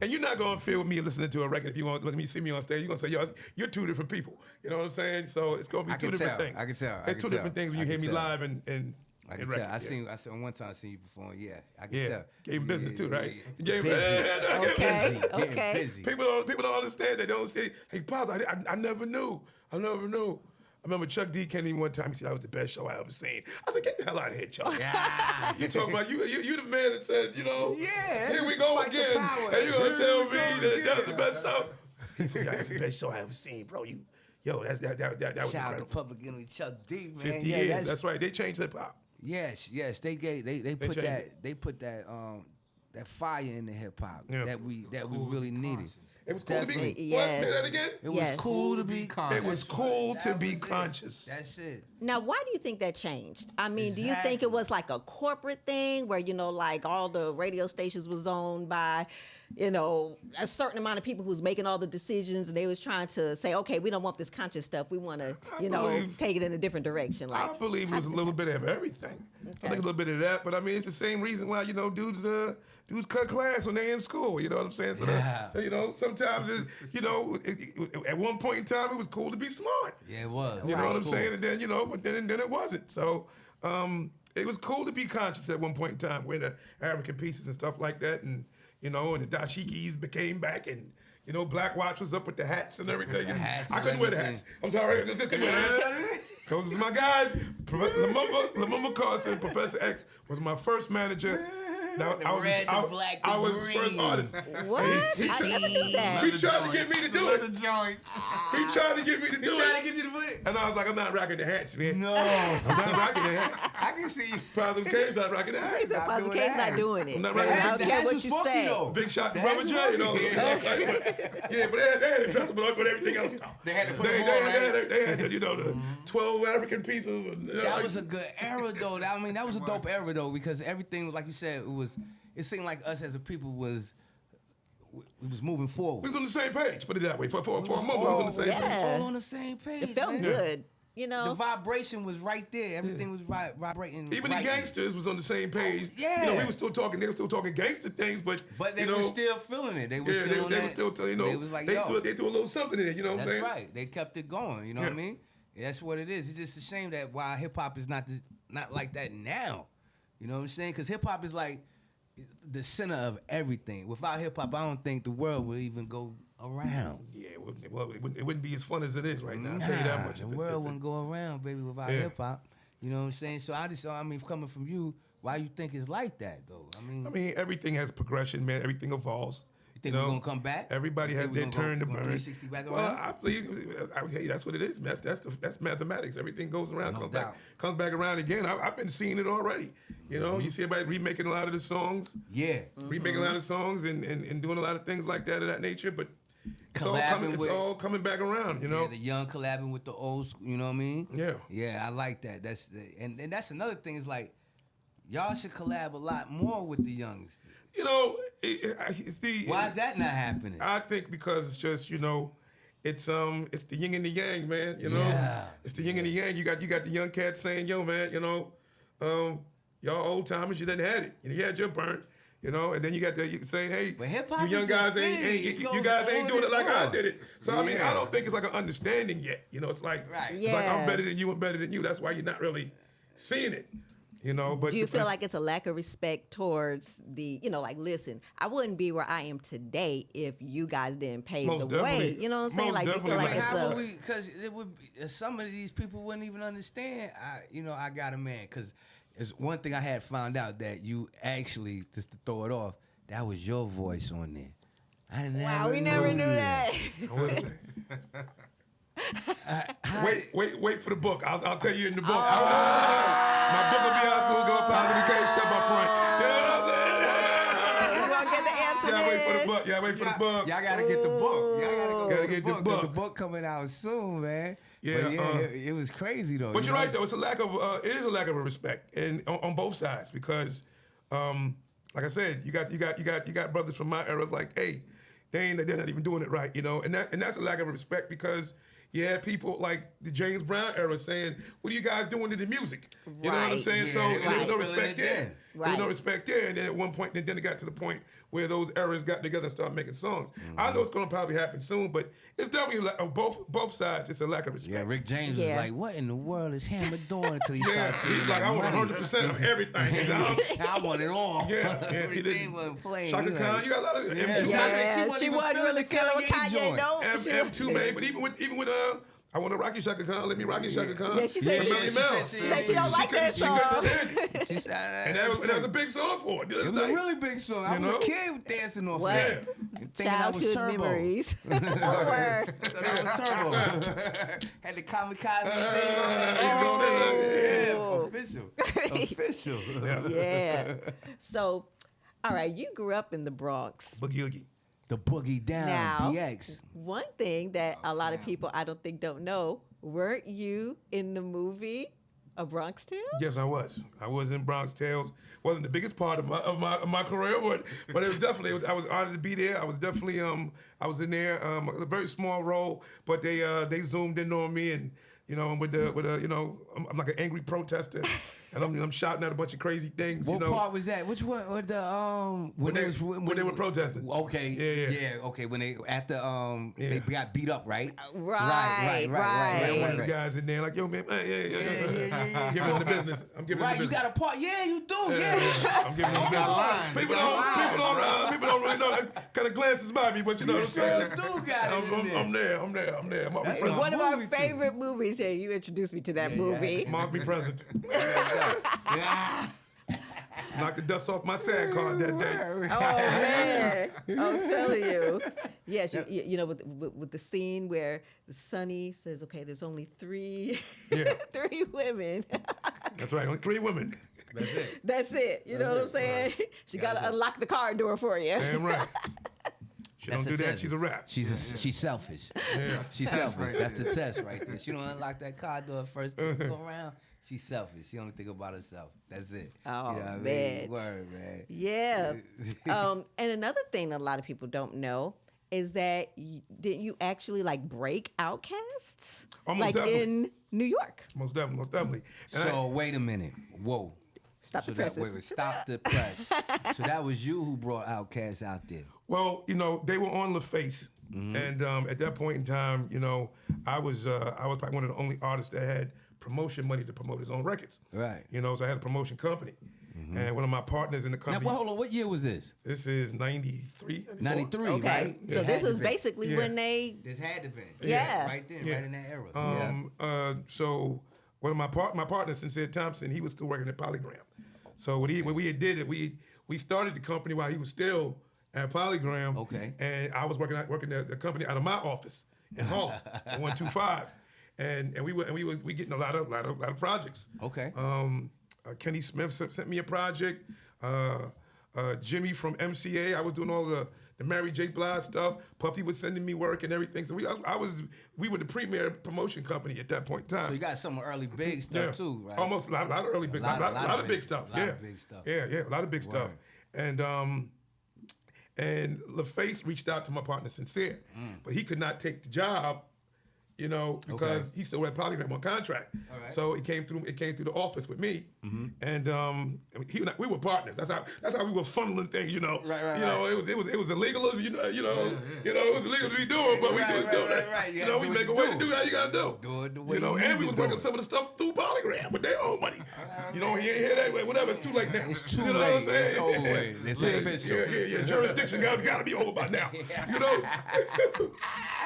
Speaker 3: And you're not gonna feel me listening to a record if you want. Let me see me on stage. You're gonna say, "Yo, you're two different people." You know what I'm saying? So it's gonna be
Speaker 5: I
Speaker 3: two
Speaker 5: can
Speaker 3: different
Speaker 5: tell.
Speaker 3: things.
Speaker 5: I can tell. I
Speaker 3: It's
Speaker 5: can
Speaker 3: two
Speaker 5: tell.
Speaker 3: different things when you
Speaker 5: I
Speaker 3: hear
Speaker 5: can
Speaker 3: me
Speaker 5: tell.
Speaker 3: live and
Speaker 5: I
Speaker 3: in
Speaker 5: can
Speaker 3: record.
Speaker 5: tell.
Speaker 3: Yeah.
Speaker 5: I seen one time I seen you perform. Yeah, I can
Speaker 3: Yeah,
Speaker 5: tell.
Speaker 3: gave him business too, right?
Speaker 5: Yeah.
Speaker 3: You gave
Speaker 5: Busy.
Speaker 4: Okay.
Speaker 5: Getting
Speaker 4: Okay.
Speaker 5: busy.
Speaker 3: People don't understand. They don't say, "Hey, Pops, I never knew. I never knew." I remember Chuck D came in one time. He said, "That was the best show I ever seen." I said, "Get the hell out of here, Chuck."
Speaker 5: Yeah.
Speaker 3: You talking about you the man that said,
Speaker 5: Yeah,
Speaker 3: here we go
Speaker 5: fight the
Speaker 3: again,
Speaker 5: power.
Speaker 3: and you gonna
Speaker 5: Here
Speaker 3: tell
Speaker 5: we
Speaker 3: me
Speaker 5: go
Speaker 3: that was the
Speaker 5: again.
Speaker 3: best show? He said, "Yeah, that's the best show I ever seen, bro. that was
Speaker 5: Shout out to
Speaker 3: incredible."
Speaker 5: Public Enemy Chuck D, man.
Speaker 3: 50
Speaker 5: Yeah,
Speaker 3: years. That's right. They changed hip hop.
Speaker 5: Yes. They put
Speaker 3: changed
Speaker 5: that that fire in the hip hop
Speaker 3: Yeah.
Speaker 5: that we really needed.
Speaker 3: It was cool to be.
Speaker 5: Definitely.
Speaker 3: What?
Speaker 4: Yes.
Speaker 3: Say that again.
Speaker 5: It was
Speaker 4: Yes.
Speaker 5: cool to be
Speaker 3: It was cool to
Speaker 5: That
Speaker 3: be
Speaker 5: was it.
Speaker 3: conscious.
Speaker 5: That's it.
Speaker 4: Now, why do you think that changed? I mean, do you think
Speaker 5: Exactly.
Speaker 4: it was like a corporate thing where, like all the radio stations was owned by, a certain amount of people who's making all the decisions and they was trying to say, okay, we don't want this conscious stuff. We want to,
Speaker 3: I believe-
Speaker 4: take it in a different direction. Like,
Speaker 3: I believe it was a little bit of everything. I think a little bit of that, but I mean, it's the same reason why dudes cut class when they're in school. You know what I'm saying? So,
Speaker 5: Yeah.
Speaker 3: sometimes at one point in time, it was cool to be smart.
Speaker 5: Yeah, it was.
Speaker 3: You know what I'm
Speaker 5: Cool.
Speaker 3: saying? And then but then it wasn't. So it was cool to be conscious at one point in time when the African pieces and stuff like that, and and the dashikis became back, and Black Watch was up with the hats and everything. And
Speaker 5: hats
Speaker 3: I
Speaker 5: and
Speaker 3: couldn't wear the
Speaker 5: everything.
Speaker 3: hats. I'm sorry, I just couldn't wear the hats. Those are my guys. Lamumba Carson, Professor X was my first manager. Now,
Speaker 5: The red, the black, the
Speaker 3: I was the first
Speaker 5: green.
Speaker 3: artist.
Speaker 4: what? I never knew that.
Speaker 3: He tried to get me to do it.
Speaker 6: The joints.
Speaker 3: He tried to get me to do
Speaker 5: Trying to
Speaker 3: it.
Speaker 5: get you to put it.
Speaker 3: And I was like, I'm not rocking the hats, man.
Speaker 5: No.
Speaker 3: I'm not rocking the hat.
Speaker 5: I can see you.
Speaker 3: Positive K's not rocking the
Speaker 4: He
Speaker 3: hat.
Speaker 4: said
Speaker 5: Not
Speaker 4: Positive
Speaker 5: doing
Speaker 4: K's
Speaker 5: that.
Speaker 4: not doing it.
Speaker 3: I'm not
Speaker 4: I
Speaker 3: right.
Speaker 4: don't
Speaker 3: The
Speaker 4: care
Speaker 5: hats
Speaker 4: what
Speaker 5: was
Speaker 4: you
Speaker 5: funky,
Speaker 4: say.
Speaker 5: though.
Speaker 3: Big shot to
Speaker 5: That's
Speaker 3: Rubber J,
Speaker 5: funky.
Speaker 3: Yeah, but they had to dress up with everything else, though.
Speaker 5: They had to put
Speaker 3: They
Speaker 5: them on, right?
Speaker 3: they had the 12 African pieces. And,
Speaker 5: That was a good era, though. I mean, that was a dope era, though, because everything, like you said, it seemed like us as a people was moving
Speaker 3: we
Speaker 5: forward.
Speaker 3: was on the same page, put it that way. For a moment, we was on the same
Speaker 4: yeah.
Speaker 3: page.
Speaker 5: All on the same page.
Speaker 4: It felt
Speaker 5: man.
Speaker 4: good,
Speaker 5: The vibration was right there. Everything was vibrating.
Speaker 3: Even the
Speaker 5: rightly.
Speaker 3: gangsters was on the same page.
Speaker 5: Yeah.
Speaker 3: We were still talking. They were still talking gangster things, but
Speaker 5: They were still feeling it. They were
Speaker 3: yeah,
Speaker 5: still on
Speaker 3: they
Speaker 5: that.
Speaker 3: were still.
Speaker 5: They was like,
Speaker 3: they
Speaker 5: yo.
Speaker 3: threw a little something in it. You know what I'm
Speaker 5: That's
Speaker 3: saying?
Speaker 5: right. They kept it going. You know what I
Speaker 3: Yeah.
Speaker 5: mean? That's what it is. It's just a shame that why hip hop is not like that now. You know what I'm saying? Because hip hop is like the center of everything. Without hip hop, I don't think the world would even go around.
Speaker 3: Yeah, well, it wouldn't be as fun as it is right now. I'll tell you that much.
Speaker 5: The world wouldn't go around, baby, without
Speaker 3: Yeah.
Speaker 5: hip hop. You know what I'm saying? So coming from you, why you think it's like that though?
Speaker 3: I mean, everything has progression, man. Everything evolves.
Speaker 5: you think we're gonna come back?
Speaker 3: Everybody
Speaker 5: You
Speaker 3: has
Speaker 5: think
Speaker 3: their
Speaker 5: we gonna
Speaker 3: turn to
Speaker 5: go
Speaker 3: burn.
Speaker 5: 360 back
Speaker 3: Well,
Speaker 5: around?
Speaker 3: I believe, I would tell you that's what it is, man. That's mathematics. Everything goes around,
Speaker 5: No
Speaker 3: comes back around again. I've been seeing it already. You see everybody remaking a lot of the songs,
Speaker 5: Yeah.
Speaker 3: remaking a lot of songs, and doing a lot of things like that of that nature. But it's
Speaker 5: Collabing
Speaker 3: all coming back around.
Speaker 5: Yeah, the young collabing with the old school, you know what I mean?
Speaker 3: Yeah.
Speaker 5: Yeah, I like that. And that's another thing is like, Y'all should collab a lot more with the youngsters.
Speaker 3: You know, see,
Speaker 5: Why is that not happening?
Speaker 3: I think because it's just, you know, it's the yin and the yang, man. You know,
Speaker 5: Yeah.
Speaker 3: it's the yin and the yang. You got the young cats saying, yo, man, you know, y'all old timers, you done had it. You had your burn. You know, and then you got the saying, hey,
Speaker 5: But hip-hop
Speaker 3: you young
Speaker 5: is a
Speaker 3: guys
Speaker 5: thing. It
Speaker 3: you
Speaker 5: goes
Speaker 3: guys ain't
Speaker 5: on
Speaker 3: doing it
Speaker 5: and
Speaker 3: like I
Speaker 5: on.
Speaker 3: did it. So I mean,
Speaker 5: Yeah.
Speaker 3: I don't think it's like an understanding yet. You know, it's like
Speaker 5: Right.
Speaker 3: it's like I'm
Speaker 4: Yeah.
Speaker 3: better than you and better than you. That's why you're not really seeing it. You know, but
Speaker 4: Do you feel like it's a lack of respect towards the, you know, like, listen, I wouldn't be where I am today if you guys didn't pave
Speaker 3: Most
Speaker 4: the way.
Speaker 3: definitely.
Speaker 4: You know what I'm saying?
Speaker 3: Most
Speaker 4: Like, you feel
Speaker 3: definitely,
Speaker 4: like
Speaker 3: man.
Speaker 4: it's
Speaker 5: How
Speaker 4: a.
Speaker 5: would we? Because it would be, some of these people wouldn't even understand. I got a man. Because it's one thing I had found out that you actually, just to throw it off, that was your voice on there. I never
Speaker 4: Wow, we never knew that.
Speaker 3: Wait for the book. I'll tell you in the book. My book will be out soon. Go Positive Case, step up front. You know what I'm saying?
Speaker 4: We're going to get the answer
Speaker 3: Yeah, wait for the
Speaker 4: then.
Speaker 3: book. Yeah, wait for the book.
Speaker 5: Y'all gotta get the book. Y'all
Speaker 3: Gotta get the
Speaker 5: 'cause
Speaker 3: book.
Speaker 5: The book coming out soon, man.
Speaker 3: Yeah,
Speaker 5: But yeah, it was crazy though.
Speaker 3: But
Speaker 5: you
Speaker 3: you're
Speaker 5: know?
Speaker 3: right though. It's a lack of it is a lack of respect, and on both sides because, like I said, you got brothers from my era like, hey, they're not even doing it right, you know, and that's a lack of respect because you had people like the James Brown era saying, what are you guys doing to the music? You know what I'm
Speaker 4: Right.
Speaker 3: saying?
Speaker 5: Yeah,
Speaker 3: So and there was no
Speaker 5: right.
Speaker 3: respect there.
Speaker 5: Right.
Speaker 3: There was no respect there, and then at one point, then it got to the point where those eras got together and started making songs. I know it's going to probably happen soon, but it's definitely on both sides. It's a lack of respect.
Speaker 5: Yeah, Rick James
Speaker 4: Yeah.
Speaker 5: was like, "What in the world is Hammer doing?" Until he
Speaker 3: Yeah,
Speaker 5: started singing
Speaker 3: he's like,
Speaker 5: that
Speaker 3: I want
Speaker 5: money.
Speaker 3: 100% of everything.
Speaker 5: I want it all.
Speaker 3: Yeah, he
Speaker 5: Rick
Speaker 3: did.
Speaker 5: James wasn't playing.
Speaker 3: Shaka
Speaker 5: He
Speaker 3: Khan,
Speaker 5: like-
Speaker 3: you got a lot of M2
Speaker 5: Yeah,
Speaker 3: man.
Speaker 4: Yeah, she
Speaker 5: even
Speaker 4: wasn't
Speaker 5: feeling
Speaker 4: really
Speaker 5: the
Speaker 4: feeling what
Speaker 5: Kanye
Speaker 4: Kanye
Speaker 5: joint.
Speaker 4: know.
Speaker 3: M2 man, but even with I want to rock you Shaka Khan. Let me rock you Shaka Khan.
Speaker 4: Yeah, she said
Speaker 3: Melly Mel.
Speaker 5: she
Speaker 4: said she don't like that song.
Speaker 5: She said,
Speaker 3: And that was a big song for it.
Speaker 5: it was a really big song. I
Speaker 3: You
Speaker 5: was
Speaker 3: know?
Speaker 5: a kid dancing off
Speaker 4: What?
Speaker 5: that. Thinking I was
Speaker 4: Childhood
Speaker 5: Turbo.
Speaker 4: memories. Word.
Speaker 5: Thought I was Turbo. Had the kamikaze thing on
Speaker 4: Oh.
Speaker 5: Yeah, official.
Speaker 4: Yeah. So, all right, you grew up in the Bronx.
Speaker 3: Boogie Oogie.
Speaker 5: The Boogie Down,
Speaker 4: Now,
Speaker 5: BX.
Speaker 4: one thing that a lot of people I don't think don't know, weren't you in the movie A Bronx Tale?
Speaker 3: Yes, I was. I was in Bronx Tales. Wasn't the biggest part of my career, but it was definitely. I was honored to be there. I was definitely I was in there. A very small role, but they zoomed in on me and. You know, with you know, I'm like an angry protester, and I'm shouting out a bunch of crazy things.
Speaker 5: What
Speaker 3: you know,
Speaker 5: part was that? Which one? Or the when
Speaker 3: they were protesting.
Speaker 5: Okay.
Speaker 3: Yeah.
Speaker 5: Okay. When they at the they got beat up, right?
Speaker 4: Right.
Speaker 3: One of the guys in there like, yo, man, yeah. Giving them the business. I'm giving
Speaker 5: Right.
Speaker 3: them
Speaker 5: You
Speaker 3: the business.
Speaker 5: got a part. Yeah, you do.
Speaker 3: Yeah,
Speaker 5: Yeah.
Speaker 3: I'm giving them the business.
Speaker 6: lines.
Speaker 3: People
Speaker 6: You got
Speaker 3: don't really know. That kind of glances by me, but you know what I'm saying.
Speaker 5: Sure do got it in there.
Speaker 3: I'm there. I'm
Speaker 5: That's
Speaker 4: It's
Speaker 3: present.
Speaker 4: one of our
Speaker 5: movie too.
Speaker 4: favorite movies. Yeah, you introduced me to that movie.
Speaker 3: Mark me present. Knock the dust off my SAG card that day.
Speaker 4: Oh man, I'm telling you. Yes, you know, with the scene where the Sonny says, "Okay, there's only three,
Speaker 3: Yeah.
Speaker 4: three women.
Speaker 3: That's right. Only 3 women.
Speaker 5: That's it.
Speaker 4: That's it. You know what I'm saying? She got to unlock the car door for you."
Speaker 3: Damn right. She
Speaker 5: That's
Speaker 3: don't do
Speaker 5: the
Speaker 3: that.
Speaker 5: test.
Speaker 3: She's a rap.
Speaker 5: She's selfish.
Speaker 3: Yeah.
Speaker 5: She's
Speaker 6: test
Speaker 5: selfish.
Speaker 6: right
Speaker 5: That's
Speaker 6: there.
Speaker 5: the test right there. She don't unlock that car door first to go around. She's selfish. She only think about herself. That's it.
Speaker 4: Oh,
Speaker 5: you know what I mean?
Speaker 4: man.
Speaker 5: Word, man.
Speaker 4: Yeah. And another thing that a lot of people don't know is that didn't you actually like break Outkast?
Speaker 3: Almost
Speaker 4: like
Speaker 3: definitely.
Speaker 4: in New York.
Speaker 3: Most definitely. And
Speaker 5: So wait a minute. Whoa.
Speaker 4: Stop
Speaker 5: So
Speaker 4: the
Speaker 5: that,
Speaker 4: presses.
Speaker 5: wait, stop the press. So that was you who brought Outkast out there.
Speaker 3: well, you know, they were on LaFace.
Speaker 5: Mm-hmm.
Speaker 3: And at that point in time, you know, I was probably one of the only artists that had promotion money to promote his own records.
Speaker 5: Right.
Speaker 3: You know, so I had a promotion company. And one of my partners in the
Speaker 5: Now,
Speaker 3: company,
Speaker 5: well, hold on. What year was this?
Speaker 3: this is 93,
Speaker 5: 93,
Speaker 4: Okay.
Speaker 5: right?
Speaker 4: So
Speaker 5: It
Speaker 4: this
Speaker 5: had
Speaker 4: was
Speaker 5: to be.
Speaker 4: basically
Speaker 3: Yeah.
Speaker 4: when they
Speaker 5: This had to be.
Speaker 4: Yeah.
Speaker 5: Right then,
Speaker 3: Yeah.
Speaker 5: right in that era.
Speaker 3: So one of my partners, Sincere Thompson, he was still working at Polygram. So when we did it, we started the company while he was still at Polygram.
Speaker 5: Okay.
Speaker 3: And I was working the company out of my office in Hall, at 125, and we getting a lot of projects.
Speaker 5: Okay.
Speaker 3: Kenny Smith sent me a project. Jimmy from MCA, I was doing all the the Mary J. Blige stuff. Puffy was sending me work and everything. So we were the premier promotion company at that point in time.
Speaker 5: So you got some early big stuff too, right?
Speaker 3: Almost a lot of early big, a lot of big stuff.
Speaker 5: A lot of big stuff.
Speaker 3: Yeah, a lot of big stuff. And LaFace reached out to my partner Sincere, but he could not take the job, because he still had Polygram on contract.
Speaker 5: All right.
Speaker 3: So it came through the office with me, and we were partners. That's how we were funneling things.
Speaker 5: Right.
Speaker 3: It was illegal as it was illegal to be doing, but we was doing it.
Speaker 5: Right. You
Speaker 3: We
Speaker 5: do
Speaker 3: make
Speaker 5: what
Speaker 3: a
Speaker 5: you
Speaker 3: way to do how you gotta do.
Speaker 5: Do it the way
Speaker 3: And we
Speaker 5: you
Speaker 3: was
Speaker 5: do
Speaker 3: working
Speaker 5: it.
Speaker 3: some of the stuff through Polygram with their own money. He ain't hear that way. Whatever, it's too late now.
Speaker 5: It's too
Speaker 3: You know
Speaker 5: late.
Speaker 3: what I'm saying?
Speaker 5: It's over with. It's official.
Speaker 3: Yeah. Jurisdiction gotta be over by now.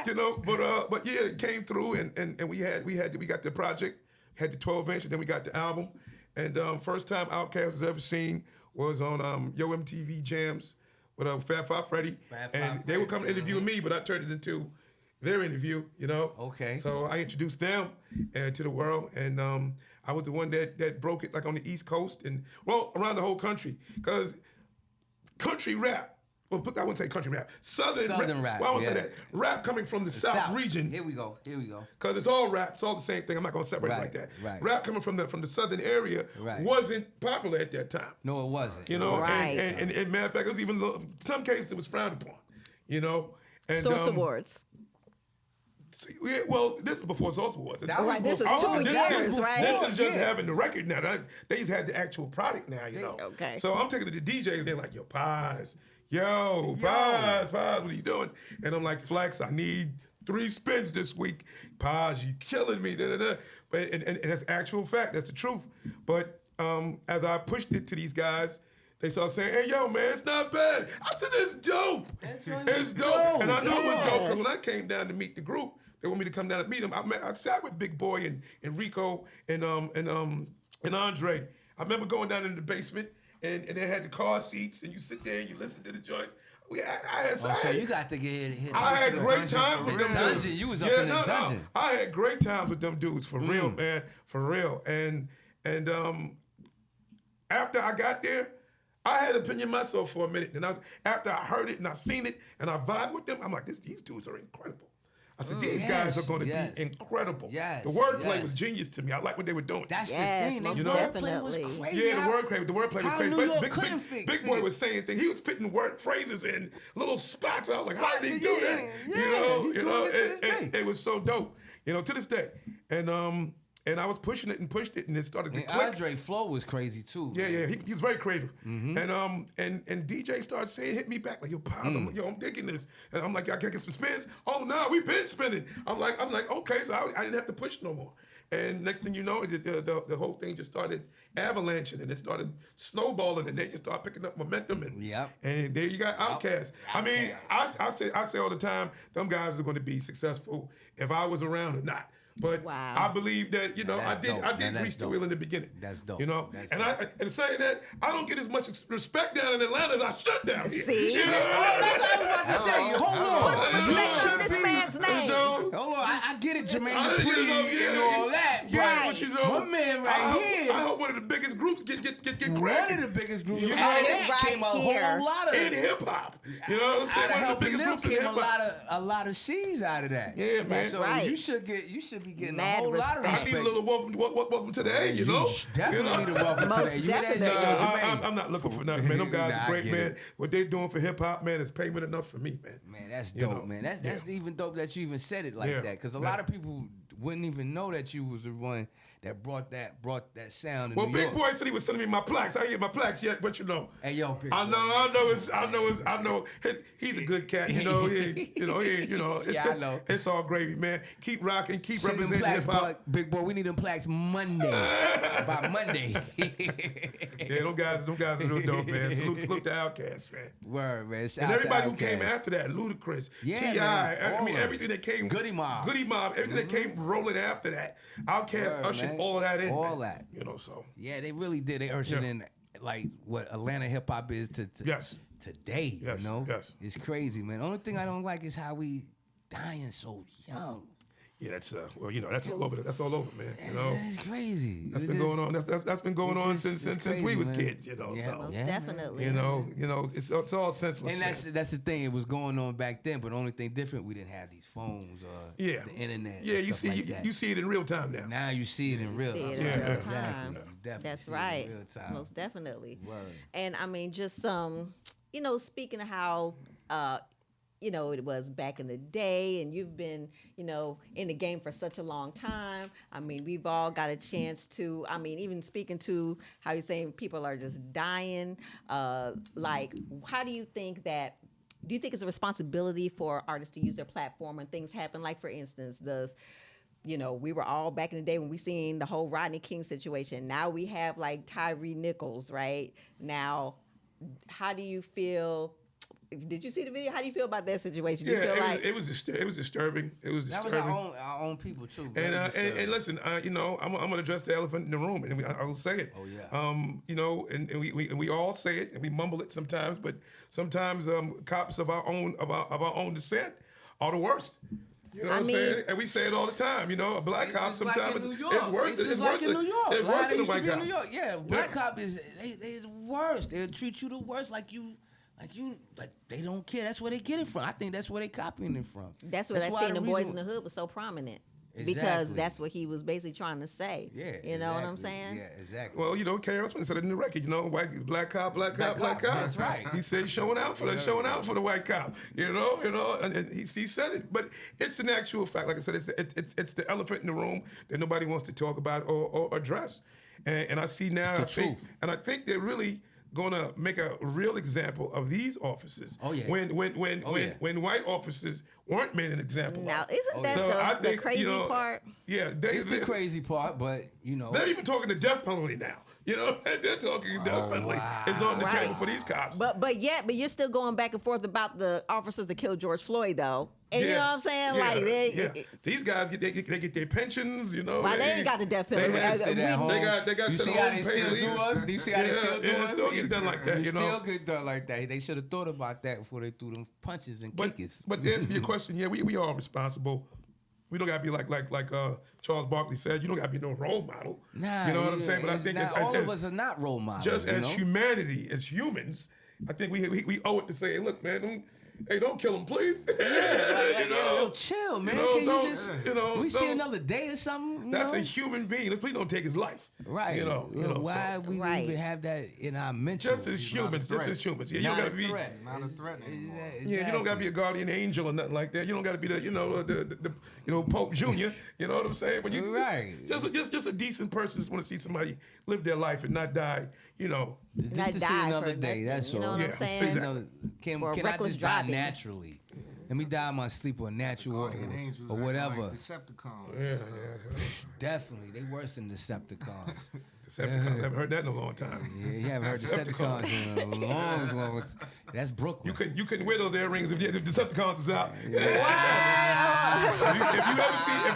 Speaker 3: But yeah, it came through, and we got the project, had the 12-inch, and then we got the album. And first time Outkast was ever seen was on Yo MTV Jams with Fab Five Freddy, and they were coming interviewing me, but I turned it into their interview.
Speaker 5: Okay.
Speaker 3: So I introduced them to the world, and I was the one that broke it like on the East Coast and around the whole country, because country rap. Well, I wouldn't say country rap. Southern rap. Well, I won't say that. Rap coming from the South region.
Speaker 5: Here we go.
Speaker 3: Because it's all rap. It's all the same thing. I'm not going to separate it like that.
Speaker 5: Right.
Speaker 3: Rap coming from the Southern area wasn't popular at that time.
Speaker 5: No, it wasn't.
Speaker 4: Right.
Speaker 3: And matter of fact, it was even, in some cases, it was frowned upon. And,
Speaker 4: Source Awards.
Speaker 3: Yeah, well, this is before Source Awards.
Speaker 4: Right, this is 2 years, right?
Speaker 3: This is just having the record now. They just had the actual product now,
Speaker 4: Okay.
Speaker 3: So I'm taking it to the DJs, they're like, Paz, Paz, what are you doing? And I'm like, Flex, I need 3 spins this week. Paz, you killing me. But and that's actual fact. That's the truth. But as I pushed it to these guys, they started saying, hey, yo, man, it's not bad. I said, it's dope. It's dope. And I knew it was dope because when I came down to meet the group, they want me to come down and meet them. I sat with Big Boy and Rico and Andre. I remember going down in the basement and they had the car seats and you sit there and you listen to the joints.
Speaker 5: So you got to get hit.
Speaker 3: I had great times with them dudes.
Speaker 5: Dungeon. You was up in the dungeon.
Speaker 3: I had great times with them dudes, for real, man, for real. And after I got there, I had an opinion myself for a minute. And after I heard it and I seen it and I vibed with them, I'm like, these dudes are incredible. I said, these guys are going to be incredible.
Speaker 5: Yes,
Speaker 3: the wordplay was genius to me. I like what they were doing.
Speaker 5: That's
Speaker 4: Yes,
Speaker 5: the thing.
Speaker 4: most
Speaker 5: The wordplay was
Speaker 4: definitely.
Speaker 5: crazy.
Speaker 3: Yeah, the wordplay was crazy.
Speaker 5: New York
Speaker 3: But Big Boy was saying things. He was fitting word phrases in little spots. I was like, how did he do that? It was so dope. To this day. And I was pushing it and pushed it, and it started to click.
Speaker 5: Andre flow was crazy too.
Speaker 3: Yeah, he was very creative. And DJ started saying, hit me back like, yo, Paz, I'm digging this. And I'm like, I can't get some spins. Oh no, we've been spinning. I'm like, okay, so I didn't have to push no more. And next thing you know, the whole thing just started avalanching, and it started snowballing, and they just started picking up momentum. And there you got Outkast. I mean, I say all the time, them guys are going to be successful if I was around or not. But I believe that I did reach the wheel in the beginning.
Speaker 5: That's dope.
Speaker 3: And saying that, I don't get as much respect down in Atlanta as I should down here.
Speaker 4: See?
Speaker 5: That's what I was about to say. Hold on.
Speaker 4: Respect in this man's name.
Speaker 5: Hold on. I get it, Jermaine Dupri and all that.
Speaker 3: But
Speaker 5: My man here.
Speaker 3: I hope one of the biggest groups get credit.
Speaker 5: One of the biggest groups.
Speaker 4: You
Speaker 5: Out
Speaker 4: heard
Speaker 5: of
Speaker 4: it
Speaker 5: that
Speaker 4: right
Speaker 5: came a
Speaker 4: here.
Speaker 5: whole lot of
Speaker 3: In hip hop. You know what I'm saying?
Speaker 5: Out of
Speaker 3: One of the
Speaker 5: helping
Speaker 3: biggest
Speaker 5: them
Speaker 3: groups in
Speaker 5: came
Speaker 3: hip hop.
Speaker 5: a lot of C's out of that.
Speaker 3: Yeah, man.
Speaker 5: So
Speaker 4: right.
Speaker 5: you should be getting
Speaker 4: Mad
Speaker 5: a whole lot of
Speaker 4: respect.
Speaker 3: I need a little welcome to the A, you know?
Speaker 5: Definitely need a welcome
Speaker 4: Most
Speaker 5: to that.
Speaker 4: definitely.
Speaker 3: I'm not looking for nothing, man. Them guys
Speaker 5: Nah,
Speaker 3: are
Speaker 5: I
Speaker 3: great,
Speaker 5: get
Speaker 3: man.
Speaker 5: it.
Speaker 3: What they're doing for hip hop, man, is payment enough for me, man.
Speaker 5: Man, that's
Speaker 3: You
Speaker 5: dope,
Speaker 3: know,
Speaker 5: man. That's even dope that you even said it like
Speaker 3: Yeah,
Speaker 5: that, because a lot of people wouldn't even know that you was the one that brought that sound. In
Speaker 3: Well,
Speaker 5: New
Speaker 3: Big
Speaker 5: York.
Speaker 3: Boy said he was sending me my plaques. I ain't get my plaques yet, but you know.
Speaker 5: Hey, yo, Big
Speaker 3: I
Speaker 5: Boy.
Speaker 3: know. He's a good cat, you know.
Speaker 5: Yeah, I know.
Speaker 3: It's all gravy, man. Keep rocking, keep
Speaker 5: Send them
Speaker 3: representing
Speaker 5: plaques,
Speaker 3: hip hop.
Speaker 5: boy. Big Boy, we need them plaques Monday. By Monday.
Speaker 3: Yeah, them guys are real dope, man. Salute to Outkast, man.
Speaker 5: Word, man. Shout
Speaker 3: And
Speaker 5: out to
Speaker 3: everybody who came
Speaker 5: Outkast.
Speaker 3: after that, Ludacris,
Speaker 5: Yeah,
Speaker 3: T.I.,
Speaker 5: man,
Speaker 3: I
Speaker 5: all
Speaker 3: mean,
Speaker 5: of it.
Speaker 3: everything that came.
Speaker 5: Goody Mob.
Speaker 3: Everything that came rolling after that. Outkast
Speaker 5: Word,
Speaker 3: ushered
Speaker 5: man.
Speaker 3: all of that in.
Speaker 5: All
Speaker 3: man.
Speaker 5: that.
Speaker 3: You know, so.
Speaker 5: Yeah, they really did. They ushered
Speaker 3: Yeah.
Speaker 5: in like what Atlanta hip hop is to
Speaker 3: Yes.
Speaker 5: today.
Speaker 3: Yes,
Speaker 5: You know,
Speaker 3: yes.
Speaker 5: it's crazy, man. Only thing I don't like is how we dying so young.
Speaker 3: Yeah, that's well, that's all over. That's all over, man. You know,
Speaker 5: It's crazy.
Speaker 3: that's been going on. That's been going on
Speaker 5: it's
Speaker 3: since
Speaker 5: crazy,
Speaker 3: we was
Speaker 5: man.
Speaker 3: kids. You know,
Speaker 5: Yeah,
Speaker 3: so
Speaker 4: Most
Speaker 5: yeah.
Speaker 4: definitely.
Speaker 3: you know, it's all senseless.
Speaker 5: And
Speaker 3: man.
Speaker 5: that's the thing. It was going on back then, but the only thing different, we didn't have these phones or
Speaker 3: Yeah.
Speaker 5: the internet.
Speaker 3: Yeah,
Speaker 5: and
Speaker 3: you
Speaker 5: stuff
Speaker 3: see,
Speaker 5: like that.
Speaker 3: you see it in real time now.
Speaker 5: Now you see it in real
Speaker 4: See
Speaker 5: time.
Speaker 4: it in
Speaker 3: Yeah,
Speaker 4: real
Speaker 3: yeah.
Speaker 5: Exactly.
Speaker 4: time.
Speaker 5: You definitely
Speaker 4: That's
Speaker 5: see it in
Speaker 4: right.
Speaker 5: real time.
Speaker 4: Most definitely.
Speaker 5: Word.
Speaker 4: And I mean, just speaking of how, it was back in the day, and you've been, in the game for such a long time. I mean, we've all got a chance to. I mean, even speaking to how you're saying people are just dying. Like, how do you think that? Do you think it's a responsibility for artists to use their platform when things happen? Like, for instance, we were all back in the day when we seen the whole Rodney King situation. Now we have like Tyree Nichols, right? Now, how do you feel? Did you see the video? How do you feel about that situation? Do you feel like
Speaker 3: it was disturbing. It was
Speaker 5: That
Speaker 3: disturbing.
Speaker 5: was our own people too.
Speaker 3: And,
Speaker 5: Very
Speaker 3: and
Speaker 5: disturbing.
Speaker 3: listen, I'm gonna address the elephant in the room, and I will say it.
Speaker 5: Oh, yeah.
Speaker 3: And we all say it, and we mumble it sometimes, but sometimes cops of our own descent are the worst. You know what I'm saying? And we say it all the time. A black cop
Speaker 5: It's just like
Speaker 3: sometimes
Speaker 5: in New
Speaker 3: it's
Speaker 5: York.
Speaker 3: worse.
Speaker 5: It's just like in New York.
Speaker 3: It's worse than a
Speaker 5: Used to
Speaker 3: white
Speaker 5: be in
Speaker 3: cop.
Speaker 5: New York. Yeah, black
Speaker 3: Yeah.
Speaker 5: cop is they the worst. They'll treat you the worst, like they don't care. That's where they get it from. I think that's where they copying it from.
Speaker 4: that's what I
Speaker 5: why
Speaker 4: seen the Boys in
Speaker 5: reason-
Speaker 4: the Hood was so prominent. Because
Speaker 5: Exactly.
Speaker 4: that's what he was basically trying to say.
Speaker 5: Yeah,
Speaker 4: You know what I'm
Speaker 5: exactly.
Speaker 4: saying?
Speaker 5: Yeah, exactly.
Speaker 3: Well, KRS said it in the record. Black cop.
Speaker 5: That's right.
Speaker 3: He said showing out for the white cop. And he said it. But it's an actual fact. Like I said, it's the elephant in the room that nobody wants to talk about or address. And I see now.
Speaker 5: It's the truth.
Speaker 3: I think they're really gonna make a real example of these officers.
Speaker 5: Oh, yeah.
Speaker 3: When
Speaker 5: yeah.
Speaker 3: when white officers weren't made an example
Speaker 4: Now,
Speaker 3: of.
Speaker 4: isn't that
Speaker 3: So I
Speaker 4: the
Speaker 3: think,
Speaker 4: crazy part?
Speaker 3: Yeah,
Speaker 5: It's the crazy part, but
Speaker 3: they're even talking the death penalty now. They're talking death penalty.
Speaker 5: wow.
Speaker 3: It's on the
Speaker 4: Right.
Speaker 3: table for these cops.
Speaker 4: But you're still going back and forth about the officers that killed George Floyd, though. And you know what I'm saying?
Speaker 3: Yeah,
Speaker 4: Like
Speaker 3: these guys get their pensions.
Speaker 4: Why they ain't got the death penalty?
Speaker 3: They have-
Speaker 5: Sit at home.
Speaker 3: they got
Speaker 5: You
Speaker 3: set
Speaker 5: see how
Speaker 3: home
Speaker 5: they
Speaker 3: paid
Speaker 5: still
Speaker 3: leave.
Speaker 5: do us? You see how they still do
Speaker 3: it
Speaker 5: us?
Speaker 3: still get done like that.
Speaker 5: It still get done like that. They should have thought about that before they threw them punches and kickers.
Speaker 3: But to answer your question, we are responsible. We don't gotta be like Charles Barkley said. You don't gotta be no role model.
Speaker 5: Nah,
Speaker 3: you know what I'm saying? But I think
Speaker 5: all of us are not role models.
Speaker 3: just as
Speaker 5: you know?
Speaker 3: humanity, as humans, I think we owe it to say, look, man, don't kill him, please.
Speaker 5: Yo, chill, man. Can you
Speaker 3: don't-
Speaker 5: just
Speaker 3: don't-
Speaker 5: we see another day or something?
Speaker 3: That's a human being. Please don't take his life.
Speaker 5: right. Why
Speaker 3: so-
Speaker 5: we
Speaker 4: Right.
Speaker 5: even have that in our mental?
Speaker 3: just as humans,
Speaker 6: not a
Speaker 3: just as humans. Yeah, you
Speaker 5: Not
Speaker 3: don't
Speaker 5: a
Speaker 3: gotta be.
Speaker 5: threat.
Speaker 6: It's not a threat anymore.
Speaker 3: Yeah, you don't gotta be a guardian angel or nothing like that. You don't gotta be the Pope Junior. You know what I'm saying? But you
Speaker 5: Right.
Speaker 3: just a decent person just want to see somebody live their life and not die.
Speaker 5: Just
Speaker 4: Not
Speaker 5: to see
Speaker 4: die
Speaker 5: another
Speaker 4: for
Speaker 5: day.
Speaker 4: nothing,
Speaker 5: That's
Speaker 4: you know
Speaker 5: all.
Speaker 4: what I'm
Speaker 3: Yeah,
Speaker 4: saying?
Speaker 3: exactly.
Speaker 5: Can
Speaker 4: For
Speaker 5: I
Speaker 4: reckless
Speaker 5: just die
Speaker 4: driving.
Speaker 5: naturally? Let me die in my sleep or natural
Speaker 6: Guardian angels
Speaker 5: or
Speaker 6: acting
Speaker 5: whatever.
Speaker 6: like Decepticons.
Speaker 3: Yeah,
Speaker 6: and stuff.
Speaker 5: Definitely, they worse than Decepticons.
Speaker 3: Decepticons. Haven't heard that in a long time.
Speaker 5: Yeah, you haven't heard Decepticons in a long. That's Brooklyn.
Speaker 3: You couldn't wear those earrings if Decepticons is out. If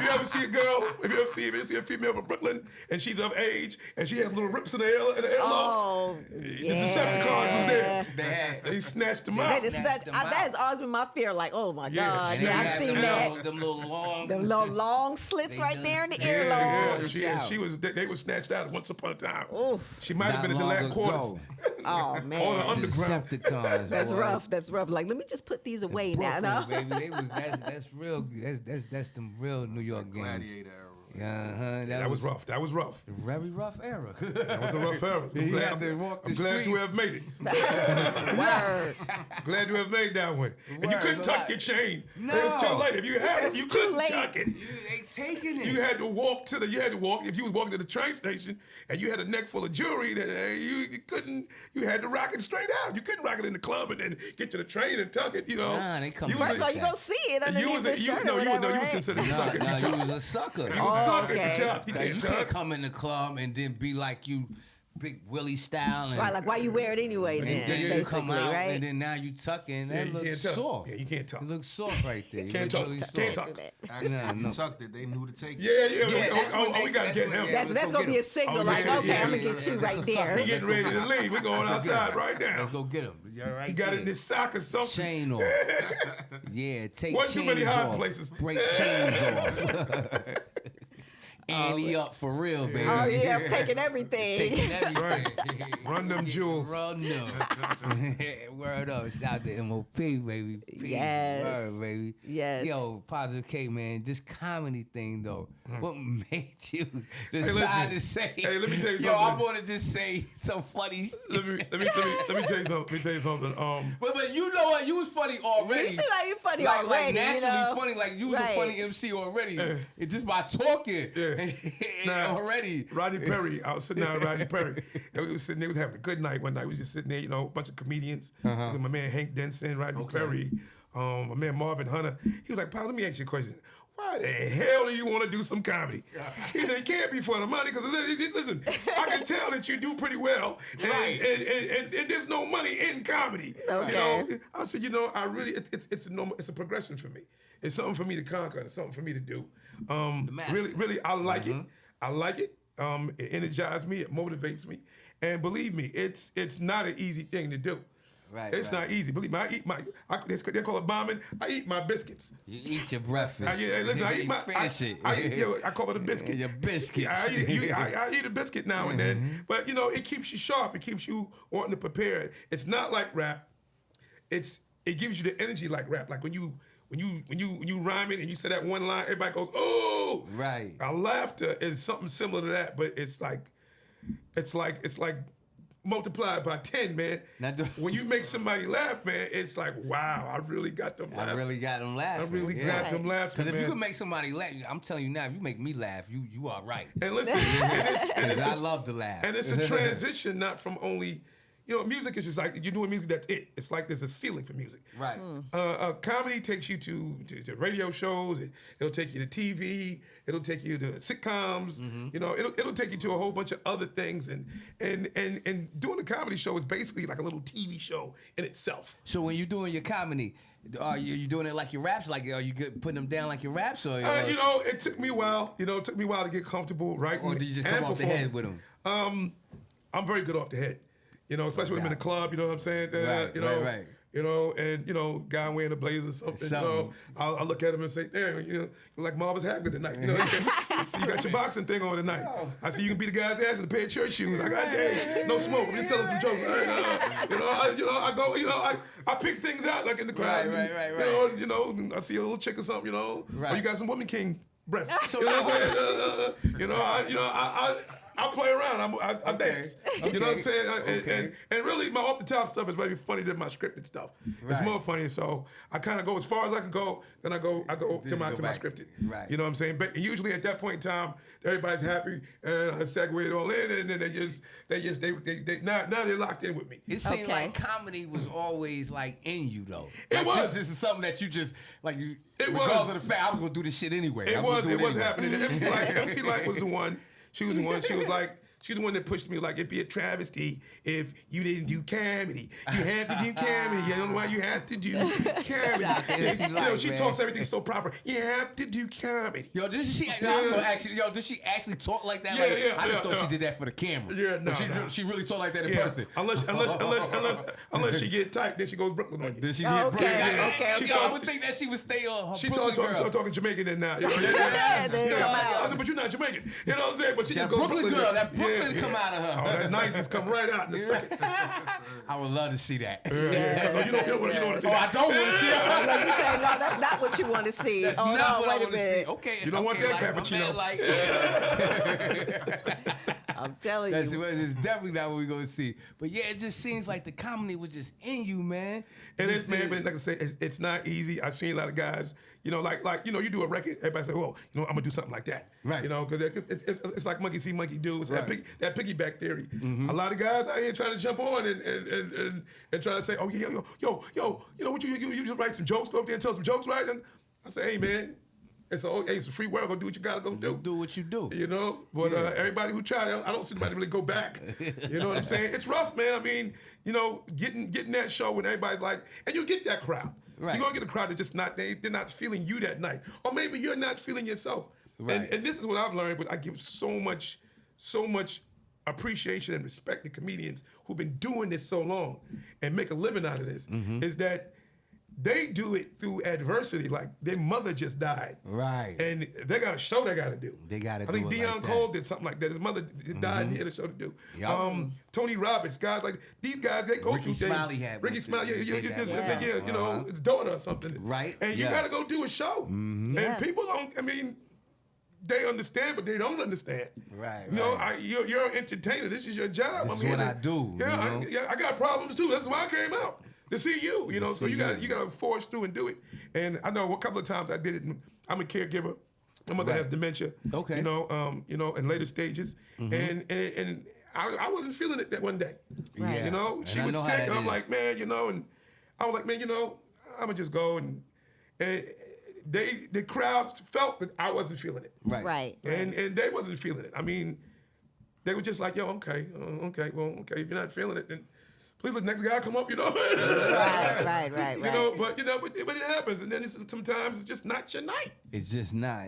Speaker 3: you ever see a girl, if you ever see a female from Brooklyn and she's of age and she has little rips in the earlobes,
Speaker 4: Oh,
Speaker 3: the Decepticons was there.
Speaker 5: Bad.
Speaker 3: They snatched them
Speaker 4: That
Speaker 3: out.
Speaker 4: is
Speaker 5: Snatch them
Speaker 4: that
Speaker 5: out.
Speaker 4: has always been my fear. Like, oh my
Speaker 3: Yeah,
Speaker 4: God,
Speaker 3: she
Speaker 4: yeah,
Speaker 3: had
Speaker 4: I've
Speaker 3: them
Speaker 4: seen that.
Speaker 5: Them little long.
Speaker 4: Them little long slits
Speaker 5: They
Speaker 4: right
Speaker 5: just-
Speaker 4: there in the
Speaker 3: Yeah,
Speaker 4: earlobe.
Speaker 3: she was. They were snatched out once upon a time.
Speaker 4: Oof.
Speaker 3: She might have been in the last quarters.
Speaker 4: Oh
Speaker 3: Or the
Speaker 4: man,
Speaker 3: underground.
Speaker 5: Decepticons.
Speaker 4: that's
Speaker 5: boy.
Speaker 4: rough. That's rough. Like, let me just put these away now.
Speaker 5: Brooklyn,
Speaker 4: No?
Speaker 5: baby. That's real. That's them real New York games.
Speaker 6: Gladiator era.
Speaker 5: Uh-huh.
Speaker 3: That was rough. That was rough.
Speaker 5: a very rough era.
Speaker 3: That was a rough era. I'm
Speaker 5: You
Speaker 3: glad,
Speaker 5: had to walk the
Speaker 3: I'm glad to
Speaker 5: streets.
Speaker 3: have made it.
Speaker 4: Word.
Speaker 3: Glad to have made that one. And you
Speaker 5: Word,
Speaker 3: couldn't
Speaker 5: a
Speaker 3: tuck
Speaker 5: lot.
Speaker 3: your chain.
Speaker 5: No.
Speaker 3: It was too late. If you had it, you
Speaker 4: It's too
Speaker 3: couldn't
Speaker 4: late.
Speaker 3: tuck it.
Speaker 5: They taking it.
Speaker 3: You had to walk to the. You had to walk. If you was walking to the train station and you had a neck full of jewelry, then you couldn't. You had to rock it straight out. You couldn't rock it in the club and then get to the train and tuck it.
Speaker 5: Nah, they come
Speaker 3: You
Speaker 5: back.
Speaker 3: was
Speaker 4: First of all, you gonna see it
Speaker 3: You
Speaker 4: underneath
Speaker 3: was
Speaker 4: the
Speaker 3: a, you,
Speaker 4: shirt
Speaker 3: no,
Speaker 4: or
Speaker 3: you,
Speaker 4: whatever,
Speaker 3: no, you was
Speaker 4: right?
Speaker 3: considered a
Speaker 5: Nah,
Speaker 3: sucker.
Speaker 5: nah,
Speaker 3: if you
Speaker 5: you
Speaker 3: tuck.
Speaker 5: was a sucker.
Speaker 3: You was a sucker if
Speaker 4: okay.
Speaker 3: you tuck. You
Speaker 5: You
Speaker 3: can't
Speaker 5: can't
Speaker 3: tuck.
Speaker 5: come in the club and then be like you big Willie style. And,
Speaker 4: Right, like why you wear it anyway
Speaker 5: and
Speaker 4: then,
Speaker 5: then you
Speaker 4: basically,
Speaker 5: come out,
Speaker 4: right?
Speaker 5: and then now you tucking.
Speaker 3: Yeah,
Speaker 5: That
Speaker 3: you
Speaker 5: looks
Speaker 3: can't talk.
Speaker 5: soft.
Speaker 3: Yeah, you can't talk.
Speaker 5: It looks soft right there. It
Speaker 3: Can't
Speaker 5: looks
Speaker 3: talk.
Speaker 5: really
Speaker 3: Can't
Speaker 5: soft.
Speaker 3: talk.
Speaker 6: Actually,
Speaker 5: No, no.
Speaker 6: you tucked it. They knew to take it.
Speaker 3: Yeah.
Speaker 5: that's when
Speaker 3: We got to
Speaker 5: that's
Speaker 3: get
Speaker 5: when-
Speaker 3: him.
Speaker 5: yeah,
Speaker 4: That's
Speaker 5: let's go
Speaker 4: gonna
Speaker 5: get
Speaker 4: be a
Speaker 5: him.
Speaker 4: signal,
Speaker 3: Oh,
Speaker 4: like,
Speaker 3: yeah,
Speaker 4: okay,
Speaker 3: yeah,
Speaker 4: I'm gonna
Speaker 3: yeah,
Speaker 4: get you
Speaker 5: yeah.
Speaker 4: right
Speaker 5: That's a
Speaker 3: He
Speaker 4: there.
Speaker 5: sign.
Speaker 3: getting ready to leave. We're going outside right now.
Speaker 5: Let's go get him. You're right
Speaker 3: He got it in
Speaker 5: there.
Speaker 3: his sock or something.
Speaker 5: Chain off. Yeah, take
Speaker 3: One too many
Speaker 5: chains
Speaker 3: hot
Speaker 5: off.
Speaker 3: places.
Speaker 5: Break chains off. Ante up for real, baby.
Speaker 4: Oh yeah, I'm taking everything.
Speaker 5: Taking everything.
Speaker 3: Right. Run them jewels.
Speaker 5: Run them. Word up. Shout out to MOP, baby. Peace.
Speaker 4: Yes.
Speaker 5: Word, baby.
Speaker 4: Yes.
Speaker 5: Yo, Positive K, man, this comedy thing, though, what made you
Speaker 3: listen.
Speaker 5: decide to say,
Speaker 3: Hey, let me tell you
Speaker 5: yo, I
Speaker 3: something.
Speaker 5: want to just say some funny
Speaker 3: Let me tell you something. Let me tell you something.
Speaker 5: But you know what? You was funny already.
Speaker 4: You seem like you're funny
Speaker 5: like
Speaker 4: already,
Speaker 5: naturally
Speaker 4: you know?
Speaker 5: funny. Like you was
Speaker 4: Right.
Speaker 5: a funny MC already. It's just by talking.
Speaker 3: Yeah. Nah,
Speaker 5: already.
Speaker 3: Rodney Perry. I was sitting down with Rodney Perry. And we was sitting there, we was having a good night one night. We was just sitting there, you know, a bunch of comedians.
Speaker 5: Uh-huh.
Speaker 3: My man Hank Denson, Rodney Perry, my man Marvin Hunter. He was like, "Pal, let me ask you a question. Why the hell do you want to do some comedy?" He said, "It can't be for the money, because listen, I can tell that you do pretty well, and,
Speaker 5: Right.
Speaker 3: and there's no money in comedy."
Speaker 4: Okay.
Speaker 3: You know, I said, I really, it's a progression for me. It's something for me to conquer. It's something for me to do.
Speaker 5: master.
Speaker 3: Really, I like it. I like it. It energizes me. It motivates me. And believe me, it's not an easy thing to do.
Speaker 5: Right,
Speaker 3: It's
Speaker 5: right.
Speaker 3: not easy. Believe me, I eat they call it bombing. I eat my biscuits.
Speaker 5: You eat your breakfast.
Speaker 3: Listen, I eat my,
Speaker 5: Finish it.
Speaker 3: I call it a biscuit.
Speaker 5: Your biscuits.
Speaker 3: I eat a biscuit now and then, but it keeps you sharp. It keeps you wanting to prepare. It's not like rap. It gives you the energy like rap. Like when you rhyme it and you say that one line, everybody goes, "Oh!"
Speaker 5: Right.
Speaker 3: Our laughter is something similar to that, but it's like multiplied by 10, man.
Speaker 5: Now
Speaker 3: When you make somebody laugh, man, it's like, wow, I really got them laughing.
Speaker 5: I really got them laughing.
Speaker 3: I really got them laughing,
Speaker 5: Because if
Speaker 3: man.
Speaker 5: you can make somebody laugh, I'm telling you now, if you make me laugh, you are right.
Speaker 3: And listen, and it's
Speaker 5: I love to laugh.
Speaker 3: And it's a transition, not from only, music is just like, you're doing music, that's it. It's like there's a ceiling for music.
Speaker 5: Right.
Speaker 3: Comedy takes you to radio shows. It'll take you to TV. It'll take you to sitcoms. It'll take you to a whole bunch of other things. And doing a comedy show is basically like a little TV show in itself.
Speaker 5: So when you're doing your comedy, are you doing it like your raps? Like, are you putting them down like your raps? Or
Speaker 3: It took me a while. It took me a while to get comfortable writing.
Speaker 5: Or did you just
Speaker 3: and
Speaker 5: come off the
Speaker 3: performing.
Speaker 5: head with them?
Speaker 3: I'm very good off the head. Especially when I'm in the club, you know what I'm saying?
Speaker 5: Right.
Speaker 3: And guy wearing a blazer or something. I'll look at him and say, "Damn, you're like Marvis Hagler tonight." So you got your boxing thing on tonight. I see you can beat a guy's ass in a pair of church shoes. I got, hey, no smoke. I'm just telling some jokes. I go, I pick things out like in the crowd.
Speaker 5: Right.
Speaker 3: I see a little chick or something, or
Speaker 5: Right.
Speaker 3: you got some woman king breasts. You know what I'm saying? I play around. I dance. You know what I'm saying? And really, my off the top stuff is very funny than my scripted stuff. It's
Speaker 5: Right.
Speaker 3: more funny. So I kind of go as far as I can go. Then I go to my
Speaker 5: back.
Speaker 3: scripted.
Speaker 5: Right.
Speaker 3: You know what I'm saying? But usually at that point in time, everybody's happy and I segue it all in, and then now they're locked in with me.
Speaker 5: It seemed
Speaker 4: Okay.
Speaker 5: like comedy was always like in you though.
Speaker 3: It
Speaker 5: Like,
Speaker 3: was.
Speaker 5: This is something that you just like. You,
Speaker 3: It
Speaker 5: regardless
Speaker 3: was.
Speaker 5: of the fact, I was gonna do this shit anyway.
Speaker 3: It was happening. MC Light was the one. She was the one. She was like. She's the one that pushed me like, it'd be a travesty if you didn't do comedy. You have to do comedy. You don't know why you have to do comedy.
Speaker 5: Shout out to MC Light,
Speaker 3: She
Speaker 5: man.
Speaker 3: talks everything so proper. You have to do comedy.
Speaker 5: Yo, did she actually talk like that?
Speaker 3: Yeah,
Speaker 5: Like,
Speaker 3: yeah,
Speaker 5: I just
Speaker 3: yeah,
Speaker 5: thought
Speaker 3: yeah.
Speaker 5: she did that for the camera.
Speaker 3: Yeah, no,
Speaker 5: But
Speaker 3: no.
Speaker 5: she really talked like that in
Speaker 3: Yeah.
Speaker 5: person.
Speaker 3: Unless she get tight, then she goes Brooklyn on you.
Speaker 5: Did she
Speaker 4: Oh,
Speaker 5: get
Speaker 4: okay,
Speaker 5: Brooklyn?
Speaker 4: okay,
Speaker 3: She
Speaker 4: okay.
Speaker 5: Yo, I
Speaker 3: starts-
Speaker 5: would think that she would stay on her
Speaker 3: She
Speaker 5: Brooklyn
Speaker 3: started
Speaker 5: girl.
Speaker 3: talking Jamaican then now.
Speaker 4: Yeah, they come out.
Speaker 3: I said, but you're not Jamaican. You know what I'm saying? But she
Speaker 5: That
Speaker 3: just goes
Speaker 5: Brooklyn girl, that Brooklyn come out of her.
Speaker 3: Oh, that 90s come right out in a second.
Speaker 5: I would love to see that.
Speaker 3: No, you don't want to see
Speaker 5: Oh, I
Speaker 3: that.
Speaker 5: don't want to see
Speaker 4: Like
Speaker 5: it.
Speaker 4: you say, no, that's not what you want to see.
Speaker 5: That's
Speaker 4: oh,
Speaker 5: not
Speaker 4: no,
Speaker 5: what I
Speaker 4: wait a
Speaker 5: want to see.
Speaker 4: minute.
Speaker 5: Okay,
Speaker 3: You don't want
Speaker 5: okay,
Speaker 3: that
Speaker 5: like,
Speaker 3: cappuccino.
Speaker 5: my man,
Speaker 4: I'm telling
Speaker 5: That's
Speaker 4: you.
Speaker 5: it's definitely not what we're gonna see. But yeah, it just seems like the comedy was just in you, man.
Speaker 3: And it's, man, but like I say, it's not easy. I've seen a lot of guys, you do a record, everybody say, well, I'm gonna do something like that.
Speaker 5: Right.
Speaker 3: Because it's like monkey see, monkey do. It's
Speaker 5: Right.
Speaker 3: that piggyback theory. A lot of guys out here trying to jump on and trying to say, oh, yo, what you just write some jokes, go up there and tell some jokes, right? And I say, hey, man, It's a free world. Go do what you gotta go do.
Speaker 5: Do what you do.
Speaker 3: You know, but everybody who tried it, I don't see anybody really go back. You know what I'm saying? It's rough, man. I mean, you know, getting that show when everybody's like, and you get that crowd.
Speaker 5: Right.
Speaker 3: You're gonna get a crowd that just they're not feeling you that night, or maybe you're not feeling yourself.
Speaker 5: Right.
Speaker 3: And this is what I've learned. But I give so much appreciation and respect to comedians who've been doing this so long and make a living out of this. Is that they do it through adversity. Like their mother just died.
Speaker 5: Right.
Speaker 3: And they got a show they got to do.
Speaker 5: They gotta
Speaker 3: I think
Speaker 5: do it
Speaker 3: Deion
Speaker 5: like
Speaker 3: Cole
Speaker 5: that.
Speaker 3: did something like that. His mother died and he had a show to do.
Speaker 5: Yup.
Speaker 3: Tony Roberts, guys like these guys, they go
Speaker 5: Ricky
Speaker 3: through things.
Speaker 5: Smiley had
Speaker 3: Ricky
Speaker 5: one
Speaker 3: Smiley,
Speaker 5: too.
Speaker 3: you
Speaker 5: They did
Speaker 3: just,
Speaker 5: that.
Speaker 3: you know, his daughter or something.
Speaker 5: Right.
Speaker 3: And you
Speaker 5: Yeah.
Speaker 3: got to go do a show. And
Speaker 4: Yeah.
Speaker 3: people don't, I mean, they understand, but they don't understand.
Speaker 5: Right,
Speaker 3: You know,
Speaker 5: right.
Speaker 3: you're an entertainer. This is your job.
Speaker 5: This
Speaker 3: I'm
Speaker 5: is
Speaker 3: here
Speaker 5: what
Speaker 3: to-
Speaker 5: I do,
Speaker 3: Yeah,
Speaker 5: you know?
Speaker 3: I got problems too. That's why I came out. To see you, you know, so
Speaker 5: see
Speaker 3: you got
Speaker 5: you.
Speaker 3: to forge through and do it. And I know a couple of times I did it. I'm a caregiver. My mother
Speaker 5: Right.
Speaker 3: has dementia.
Speaker 5: Okay.
Speaker 3: You know, in later stages, and I wasn't feeling it that one day.
Speaker 5: Right.
Speaker 3: You know,
Speaker 5: And
Speaker 3: she
Speaker 5: I
Speaker 3: was
Speaker 5: know how
Speaker 3: sick,
Speaker 5: that
Speaker 3: and I'm
Speaker 5: is.
Speaker 3: like, man, you know, and I was like, man, you know, I'm gonna just go and the crowd felt that I wasn't feeling it.
Speaker 5: Right.
Speaker 3: And they wasn't feeling it. I mean, they were just like, yo, okay, okay, well, okay, if you're not feeling it, then please let the next guy come up, you know.
Speaker 4: Right.
Speaker 3: You know, but it happens, and then sometimes it's just not your night.
Speaker 5: It's just not.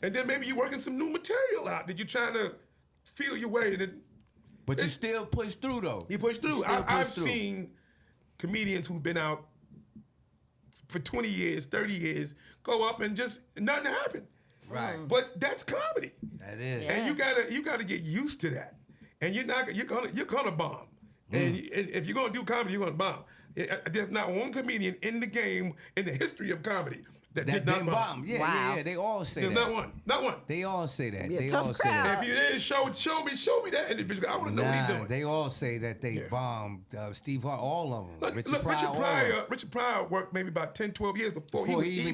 Speaker 3: And then maybe you're working some new material out that you're trying to feel your way, and then
Speaker 5: But you still push through though.
Speaker 3: you push through.
Speaker 5: Still push
Speaker 3: I've
Speaker 5: through.
Speaker 3: seen comedians who've been out for 20 years, 30 years, go up and just nothing happened.
Speaker 5: Right.
Speaker 3: But that's comedy.
Speaker 5: That is.
Speaker 4: Yeah.
Speaker 3: And you gotta get used to that. And you're gonna bomb. And if you're gonna do comedy, you're gonna bomb. There's not one comedian in the game in the history of comedy that
Speaker 5: That
Speaker 3: did not
Speaker 5: didn't
Speaker 3: bomb.
Speaker 5: bomb. Yeah,
Speaker 4: Wow.
Speaker 5: They all say
Speaker 3: There's
Speaker 5: that.
Speaker 3: not one.
Speaker 5: They all say that.
Speaker 4: Be a
Speaker 5: They
Speaker 4: tough
Speaker 5: all say
Speaker 4: crowd.
Speaker 5: that.
Speaker 3: If you didn't show me that individual, I want to know what he's doing.
Speaker 5: They all say that they
Speaker 3: Yeah.
Speaker 5: bombed. Steve Hart, all of them.
Speaker 3: Look,
Speaker 5: Richard Pryor, all of 'em.
Speaker 3: Richard Pryor worked maybe about 10, 12 years before
Speaker 5: Before
Speaker 3: he
Speaker 5: he even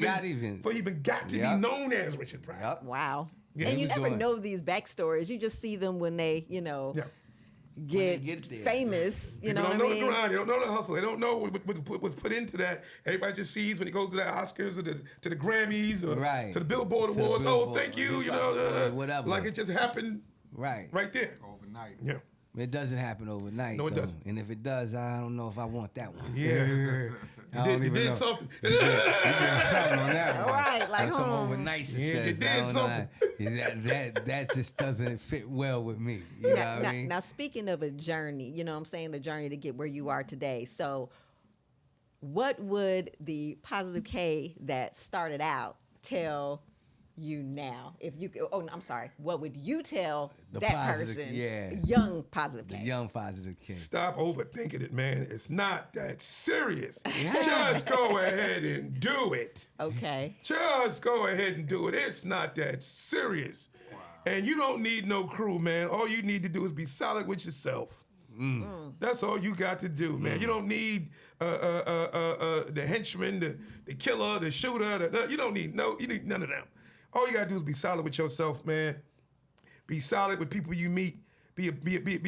Speaker 3: got to be
Speaker 5: Yep.
Speaker 3: known as Richard Pryor.
Speaker 5: Yep.
Speaker 4: Wow.
Speaker 3: Yeah,
Speaker 4: And
Speaker 3: he
Speaker 4: you
Speaker 5: was
Speaker 4: never
Speaker 5: doing-
Speaker 4: know these backstories. You just see them when they,
Speaker 3: Yeah.
Speaker 5: get there.
Speaker 4: famous. You
Speaker 3: People
Speaker 4: know
Speaker 3: don't
Speaker 4: what
Speaker 3: know
Speaker 4: I mean?
Speaker 3: the grind. They don't know the hustle. They don't know what was put into that. Everybody just sees when he goes to the Oscars or to the Grammys or
Speaker 5: Right.
Speaker 3: to the Billboard
Speaker 5: To the
Speaker 3: Awards.
Speaker 5: Billboard,
Speaker 3: Oh, thank you. You
Speaker 5: Hip Hop
Speaker 3: know,
Speaker 5: Awards, whatever.
Speaker 3: like it just happened
Speaker 5: Right.
Speaker 3: right there.
Speaker 6: Overnight.
Speaker 3: Yeah.
Speaker 5: It doesn't happen overnight.
Speaker 3: No, it
Speaker 5: though.
Speaker 3: doesn't.
Speaker 5: And if it does, I don't know if I want that one.
Speaker 3: Yeah.
Speaker 5: I don't
Speaker 3: You
Speaker 5: even
Speaker 3: did
Speaker 5: know.
Speaker 3: something.
Speaker 5: You did something on that one.
Speaker 4: Right, like,
Speaker 5: That's some
Speaker 4: hmm.
Speaker 5: overnight success.
Speaker 3: Yeah, you
Speaker 5: I
Speaker 3: did
Speaker 5: don't
Speaker 3: something.
Speaker 5: know. That just doesn't fit well with me. You know
Speaker 4: Now,
Speaker 5: what I mean?
Speaker 4: now, speaking of a journey, you know what I'm saying, the journey to get where you are today. So what would the positive K that started out tell you now? If you could, oh, no, I'm sorry. What would you tell
Speaker 5: The
Speaker 4: that
Speaker 5: positive-
Speaker 4: person,
Speaker 5: yeah.
Speaker 4: young positive
Speaker 5: The
Speaker 4: K?
Speaker 5: young positive kid.
Speaker 3: Stop overthinking it, man. It's not that serious. Just go ahead and do it.
Speaker 4: Okay.
Speaker 3: Just go ahead and do it. It's not that serious. And you don't need no crew, man. All you need to do is be solid with yourself. That's all you got to do, man. You don't need the henchman, the killer, the shooter. You don't need you need none of them. All you gotta do is be solid with yourself, man. Be solid with people you meet. Be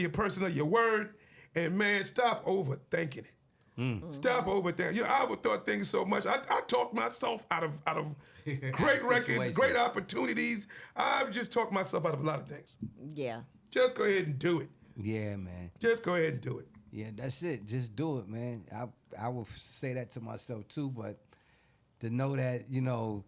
Speaker 3: a person of your word, and man, stop overthinking it. Stop overthinking. You know, I overthought things so much. I talked myself out of great records,
Speaker 5: Situation.
Speaker 3: great opportunities. I've just talked myself out of a lot of things.
Speaker 4: Yeah.
Speaker 3: Just go ahead and do it.
Speaker 5: Yeah, man.
Speaker 3: Just go ahead and do it.
Speaker 5: Yeah, that's it. Just do it, man. I would say that to myself too, but to know that, you know,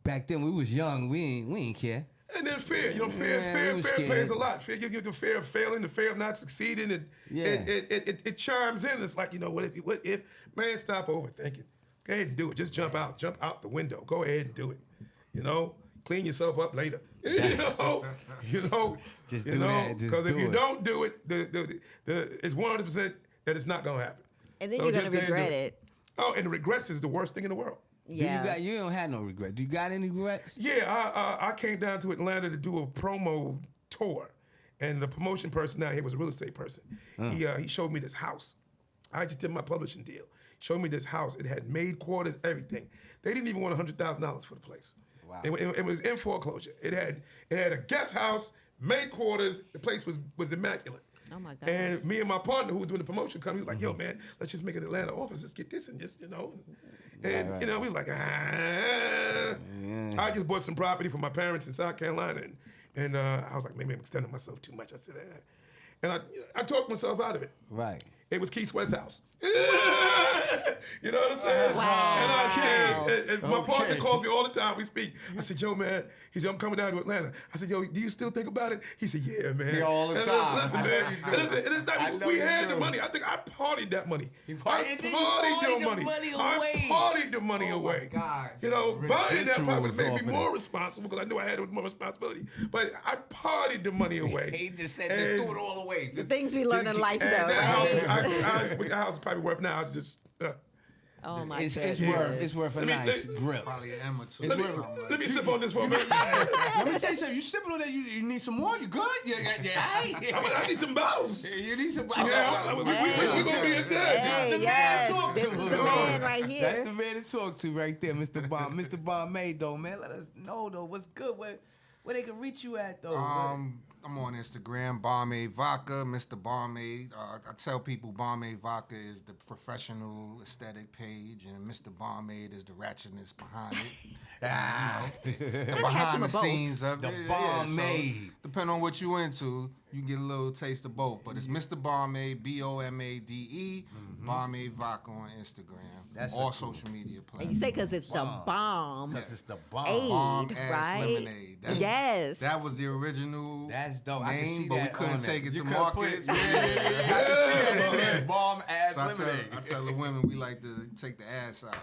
Speaker 5: back then we was young, we ain't care.
Speaker 3: And then fear, you know, fear
Speaker 5: we was
Speaker 3: pays
Speaker 5: scared.
Speaker 3: a lot. Fear, you get the fear of failing, the fear of not succeeding, and
Speaker 5: Yeah.
Speaker 3: it chimes in. It's like, you know, what if man, stop overthinking. Go ahead and do it. Just jump out the window. Go ahead and do it. You know, clean yourself up later. you know,
Speaker 5: Just
Speaker 3: you
Speaker 5: do
Speaker 3: know,
Speaker 5: that. Just
Speaker 3: because if
Speaker 5: do
Speaker 3: you
Speaker 5: it.
Speaker 3: don't do it, it's 100% that it's not gonna happen.
Speaker 4: And then
Speaker 3: So
Speaker 4: you're
Speaker 3: just
Speaker 4: gonna
Speaker 3: go ahead and do
Speaker 4: regret it.
Speaker 3: Oh, and the regrets is the worst thing in the world.
Speaker 4: Yeah.
Speaker 5: You don't have no regret. Do you got any regrets?
Speaker 3: Yeah, I came down to Atlanta to do a promo tour, and the promotion person down here was a real estate person. He showed me this house. I just did my publishing deal. Showed me this house. It had made quarters, everything. They didn't even want $100,000 for the place.
Speaker 5: Wow.
Speaker 3: It was in foreclosure. It had a guest house, made quarters. The place was immaculate.
Speaker 4: Oh my God.
Speaker 3: And me and my partner who was doing the promotion come, he was like, yo, man, let's just make an Atlanta office. Let's get this and just, And, we was like, I just bought some property for my parents in South Carolina. And I was like, maybe I'm extending myself too much. I said, And I talked myself out of it.
Speaker 5: Right.
Speaker 3: It was Keith Sweat's house. You know what I'm saying?
Speaker 4: Wow.
Speaker 3: And I said, and my partner calls me all the time. We speak. I said, yo, man. He said, I'm coming down to Atlanta. I said, yo, do you still think about it? He said, yeah, man.
Speaker 5: Yeah, all the
Speaker 3: And
Speaker 5: time.
Speaker 3: Listen, man. And it's not, we had the money. I think I partied that money. I partied the money away.
Speaker 5: God.
Speaker 3: Buying that property made me
Speaker 5: off
Speaker 3: more responsible because I knew I had more responsibility. But I partied the money away.
Speaker 5: He just said, just threw it all away.
Speaker 4: The things we learn in life, though.
Speaker 3: And that
Speaker 4: Right?
Speaker 3: house is probably worth now. It's just.
Speaker 4: Oh my
Speaker 5: It's
Speaker 4: goodness.
Speaker 5: worth a nice grip.
Speaker 6: Probably an Emma too.
Speaker 3: Let me sip on this for a minute.
Speaker 5: Let me tell you something. You sipping on that? You need some more? You good? Yeah.
Speaker 3: I need some bottles.
Speaker 5: You need some bottles.
Speaker 3: Yeah, we gonna be in touch.
Speaker 4: Hey, yes, this is the man right here.
Speaker 5: That's the man to talk to right there, Mr. Bomb. Mr. Bombay, though, man. Let us know, though, what's good. Where they can reach you at, though.
Speaker 6: I'm on Instagram, Barmaid Vodka, Mr. Barmaid. I tell people Barmaid Vodka is the professional aesthetic page, and Mr. Barmaid is the ratchetness behind it. The behind the scenes of
Speaker 5: The
Speaker 6: it.
Speaker 5: Barmaid.
Speaker 6: So, depending on what you into, you get a little taste of both. But it's Mr. Barmaid, Bomade, Barmaid Vodka on Instagram.
Speaker 5: That's
Speaker 6: all
Speaker 5: a cool.
Speaker 6: social media
Speaker 4: And
Speaker 6: platforms.
Speaker 4: you say because it's the bomb.
Speaker 5: Because it's the bomb.
Speaker 6: Bomb
Speaker 4: Aid,
Speaker 6: ass
Speaker 4: right?
Speaker 6: lemonade.
Speaker 4: Yes.
Speaker 6: That was the original
Speaker 5: That's dope. I can
Speaker 6: name,
Speaker 5: see
Speaker 6: but we
Speaker 5: that
Speaker 6: couldn't
Speaker 5: on
Speaker 6: take
Speaker 5: there.
Speaker 6: it
Speaker 5: You
Speaker 6: to
Speaker 5: couldn't
Speaker 6: market.
Speaker 5: put it- I can see that. Bomb ass
Speaker 6: So
Speaker 5: lemonade.
Speaker 6: I tell the women we like to take the ass out.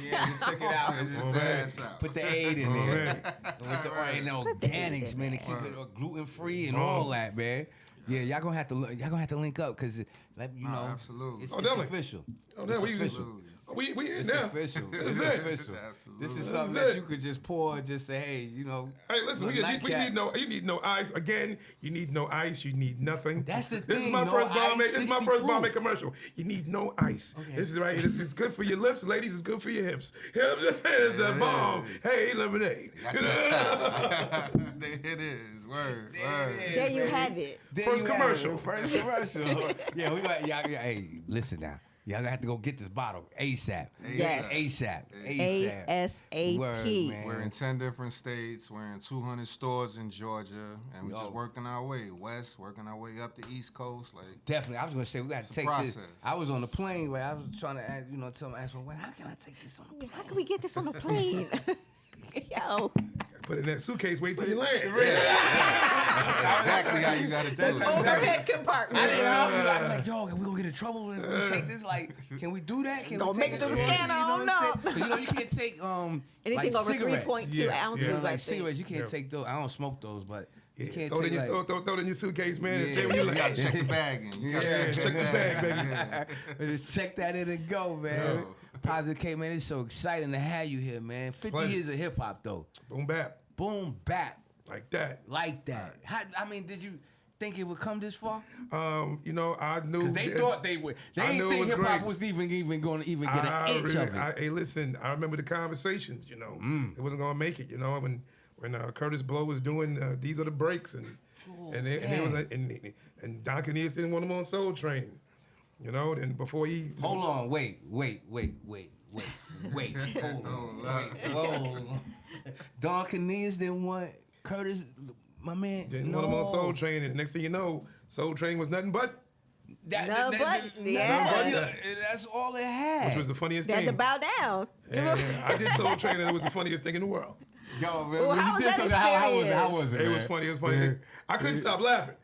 Speaker 5: Yeah, just check it out.
Speaker 6: Take the ass out.
Speaker 5: Put the aid in there.
Speaker 3: Right.
Speaker 5: With the and the
Speaker 4: Put the aid
Speaker 5: organics,
Speaker 4: in
Speaker 5: man, to
Speaker 4: there.
Speaker 5: keep it gluten free and all that, man. Yeah, y'all gonna have to link up because,
Speaker 6: absolutely.
Speaker 5: it's
Speaker 3: definitely.
Speaker 5: official.
Speaker 3: Oh,
Speaker 5: It's
Speaker 3: no, we
Speaker 5: official.
Speaker 3: we in
Speaker 5: It's
Speaker 3: now.
Speaker 5: official.
Speaker 3: This
Speaker 5: It's
Speaker 3: is it.
Speaker 5: official.
Speaker 6: Absolutely.
Speaker 5: This is
Speaker 3: This
Speaker 5: something
Speaker 3: is
Speaker 5: that
Speaker 3: it.
Speaker 5: you could just pour and just say, hey,
Speaker 3: Hey, listen, we need no ice. Again, you need no ice. You need nothing.
Speaker 5: That's the
Speaker 3: This is
Speaker 5: thing,
Speaker 3: my
Speaker 5: no
Speaker 3: first
Speaker 5: ice,
Speaker 3: Bombay. This is my
Speaker 5: 60
Speaker 3: first
Speaker 5: proof.
Speaker 3: Bombay commercial. You need no ice.
Speaker 5: Okay.
Speaker 3: This is right. It's good for your lips, ladies. It's good for your hips. You know what I'm just saying? It's a bomb. Hey, lemonade.
Speaker 6: That's a time. There it is. Word.
Speaker 4: There you have it.
Speaker 5: There
Speaker 3: First
Speaker 5: you have
Speaker 3: commercial.
Speaker 5: it. First commercial. Yeah, we got y'all. Hey, listen now. Y'all gonna have to go get this bottle ASAP.
Speaker 4: Yes.
Speaker 5: ASAP. Word,
Speaker 4: ASAP.
Speaker 5: man.
Speaker 6: We're in 10 different states. We're in 200 stores in Georgia. And we're just
Speaker 5: Yo.
Speaker 6: working our way west, working our way up the East Coast. Like,
Speaker 5: Definitely. I was gonna say we got to
Speaker 6: a
Speaker 5: take this.
Speaker 6: process.
Speaker 5: I was on the plane where I was trying to ask, ask me, well, how can I take this on the plane?
Speaker 4: How can we get this on the plane? Yo.
Speaker 3: Put it in that suitcase. Wait till you land.
Speaker 6: exactly how you got to do it.
Speaker 4: Overhead compartment.
Speaker 5: I didn't know. I'm like, yo, we gonna get in trouble if we take this. Like, can we do that? Can
Speaker 4: Gonna
Speaker 5: we
Speaker 4: make
Speaker 5: take
Speaker 4: it through the scanner, I don't know.
Speaker 5: Because you can't take
Speaker 4: Anything
Speaker 5: like
Speaker 4: over
Speaker 5: cigarettes.
Speaker 4: 3.2
Speaker 3: Yeah.
Speaker 4: ounces,
Speaker 3: Yeah.
Speaker 4: I
Speaker 5: Like
Speaker 4: think.
Speaker 5: cigarettes, you can't take those. I don't smoke those, but you can't
Speaker 3: Throw it
Speaker 5: take
Speaker 3: in your,
Speaker 5: like.
Speaker 3: throw it in your suitcase, man. And
Speaker 5: Yeah.
Speaker 3: stay when you
Speaker 6: You got
Speaker 3: land.
Speaker 6: to check the bag in. You got to
Speaker 3: Yeah, check the bag, baby.
Speaker 5: Just check that in and go, man.
Speaker 6: Yo.
Speaker 5: Positive K, man, it's so exciting to have you here, man. 50
Speaker 3: Pleasure.
Speaker 5: years of hip hop, though.
Speaker 3: Boom bap.
Speaker 5: Boom bap,
Speaker 3: Like that.
Speaker 5: like that. Did you think it would come this far?
Speaker 3: I knew.
Speaker 5: Because they thought they would. They
Speaker 3: I
Speaker 5: didn't
Speaker 3: knew it
Speaker 5: think
Speaker 3: was
Speaker 5: hip hop
Speaker 3: great.
Speaker 5: was even going to get an inch of it.
Speaker 3: Hey, listen, I remember the conversations, It wasn't going to make it, when Curtis Blow was doing These Are the Breaks, and Don Cornelius didn't want him on Soul Train, then before he...
Speaker 5: Hold on, wait. Hold on. Whoa. Don Cornelius didn't want Curtis, my man.
Speaker 3: Didn't want him on Soul Train, and the next thing you know, Soul Train was nothing but,
Speaker 5: That's all it had.
Speaker 3: which was the funniest
Speaker 4: They had
Speaker 3: thing.
Speaker 4: to bow down.
Speaker 3: Yeah, I did Soul Train, and it was the funniest thing in the world.
Speaker 5: Yo, man,
Speaker 4: Well,
Speaker 5: when
Speaker 4: how
Speaker 5: you
Speaker 4: was
Speaker 5: did
Speaker 4: that
Speaker 5: something, how was it?
Speaker 3: It
Speaker 5: man?
Speaker 3: was funny. It was funny. I couldn't stop laughing.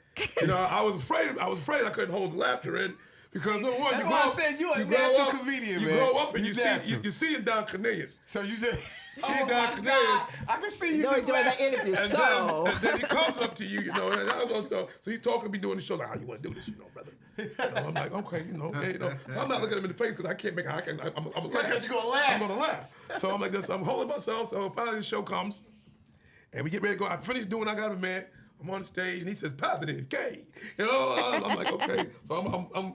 Speaker 3: I was afraid I couldn't hold the laughter in because number one,
Speaker 5: That's
Speaker 3: you
Speaker 5: why
Speaker 3: grow
Speaker 5: I said you a
Speaker 3: grow
Speaker 5: natural
Speaker 3: up,
Speaker 5: comedian,
Speaker 3: You
Speaker 5: man.
Speaker 3: grow up and
Speaker 5: You
Speaker 3: you see
Speaker 5: natural.
Speaker 3: you see Don Cornelius.
Speaker 5: So you just.
Speaker 3: Don
Speaker 5: my
Speaker 3: Cornelius.
Speaker 5: God. I can see you
Speaker 4: Doing
Speaker 5: just
Speaker 4: that
Speaker 5: laughing.
Speaker 4: interview.
Speaker 3: And
Speaker 4: So,
Speaker 3: then he comes up to you, and that was also, so he's talking to me doing the show like, how you want to do this, brother? I'm like, okay, okay, So I'm not looking at him in the face because I can't make eye contact. I'm gonna laugh.
Speaker 5: Because you're gonna laugh.
Speaker 3: I'm gonna laugh. So I'm like this. I'm holding myself. So finally the show comes, and we get ready to go. I finished doing I Got a Man. I'm on stage, and he says, "Positive K." I'm like, okay. So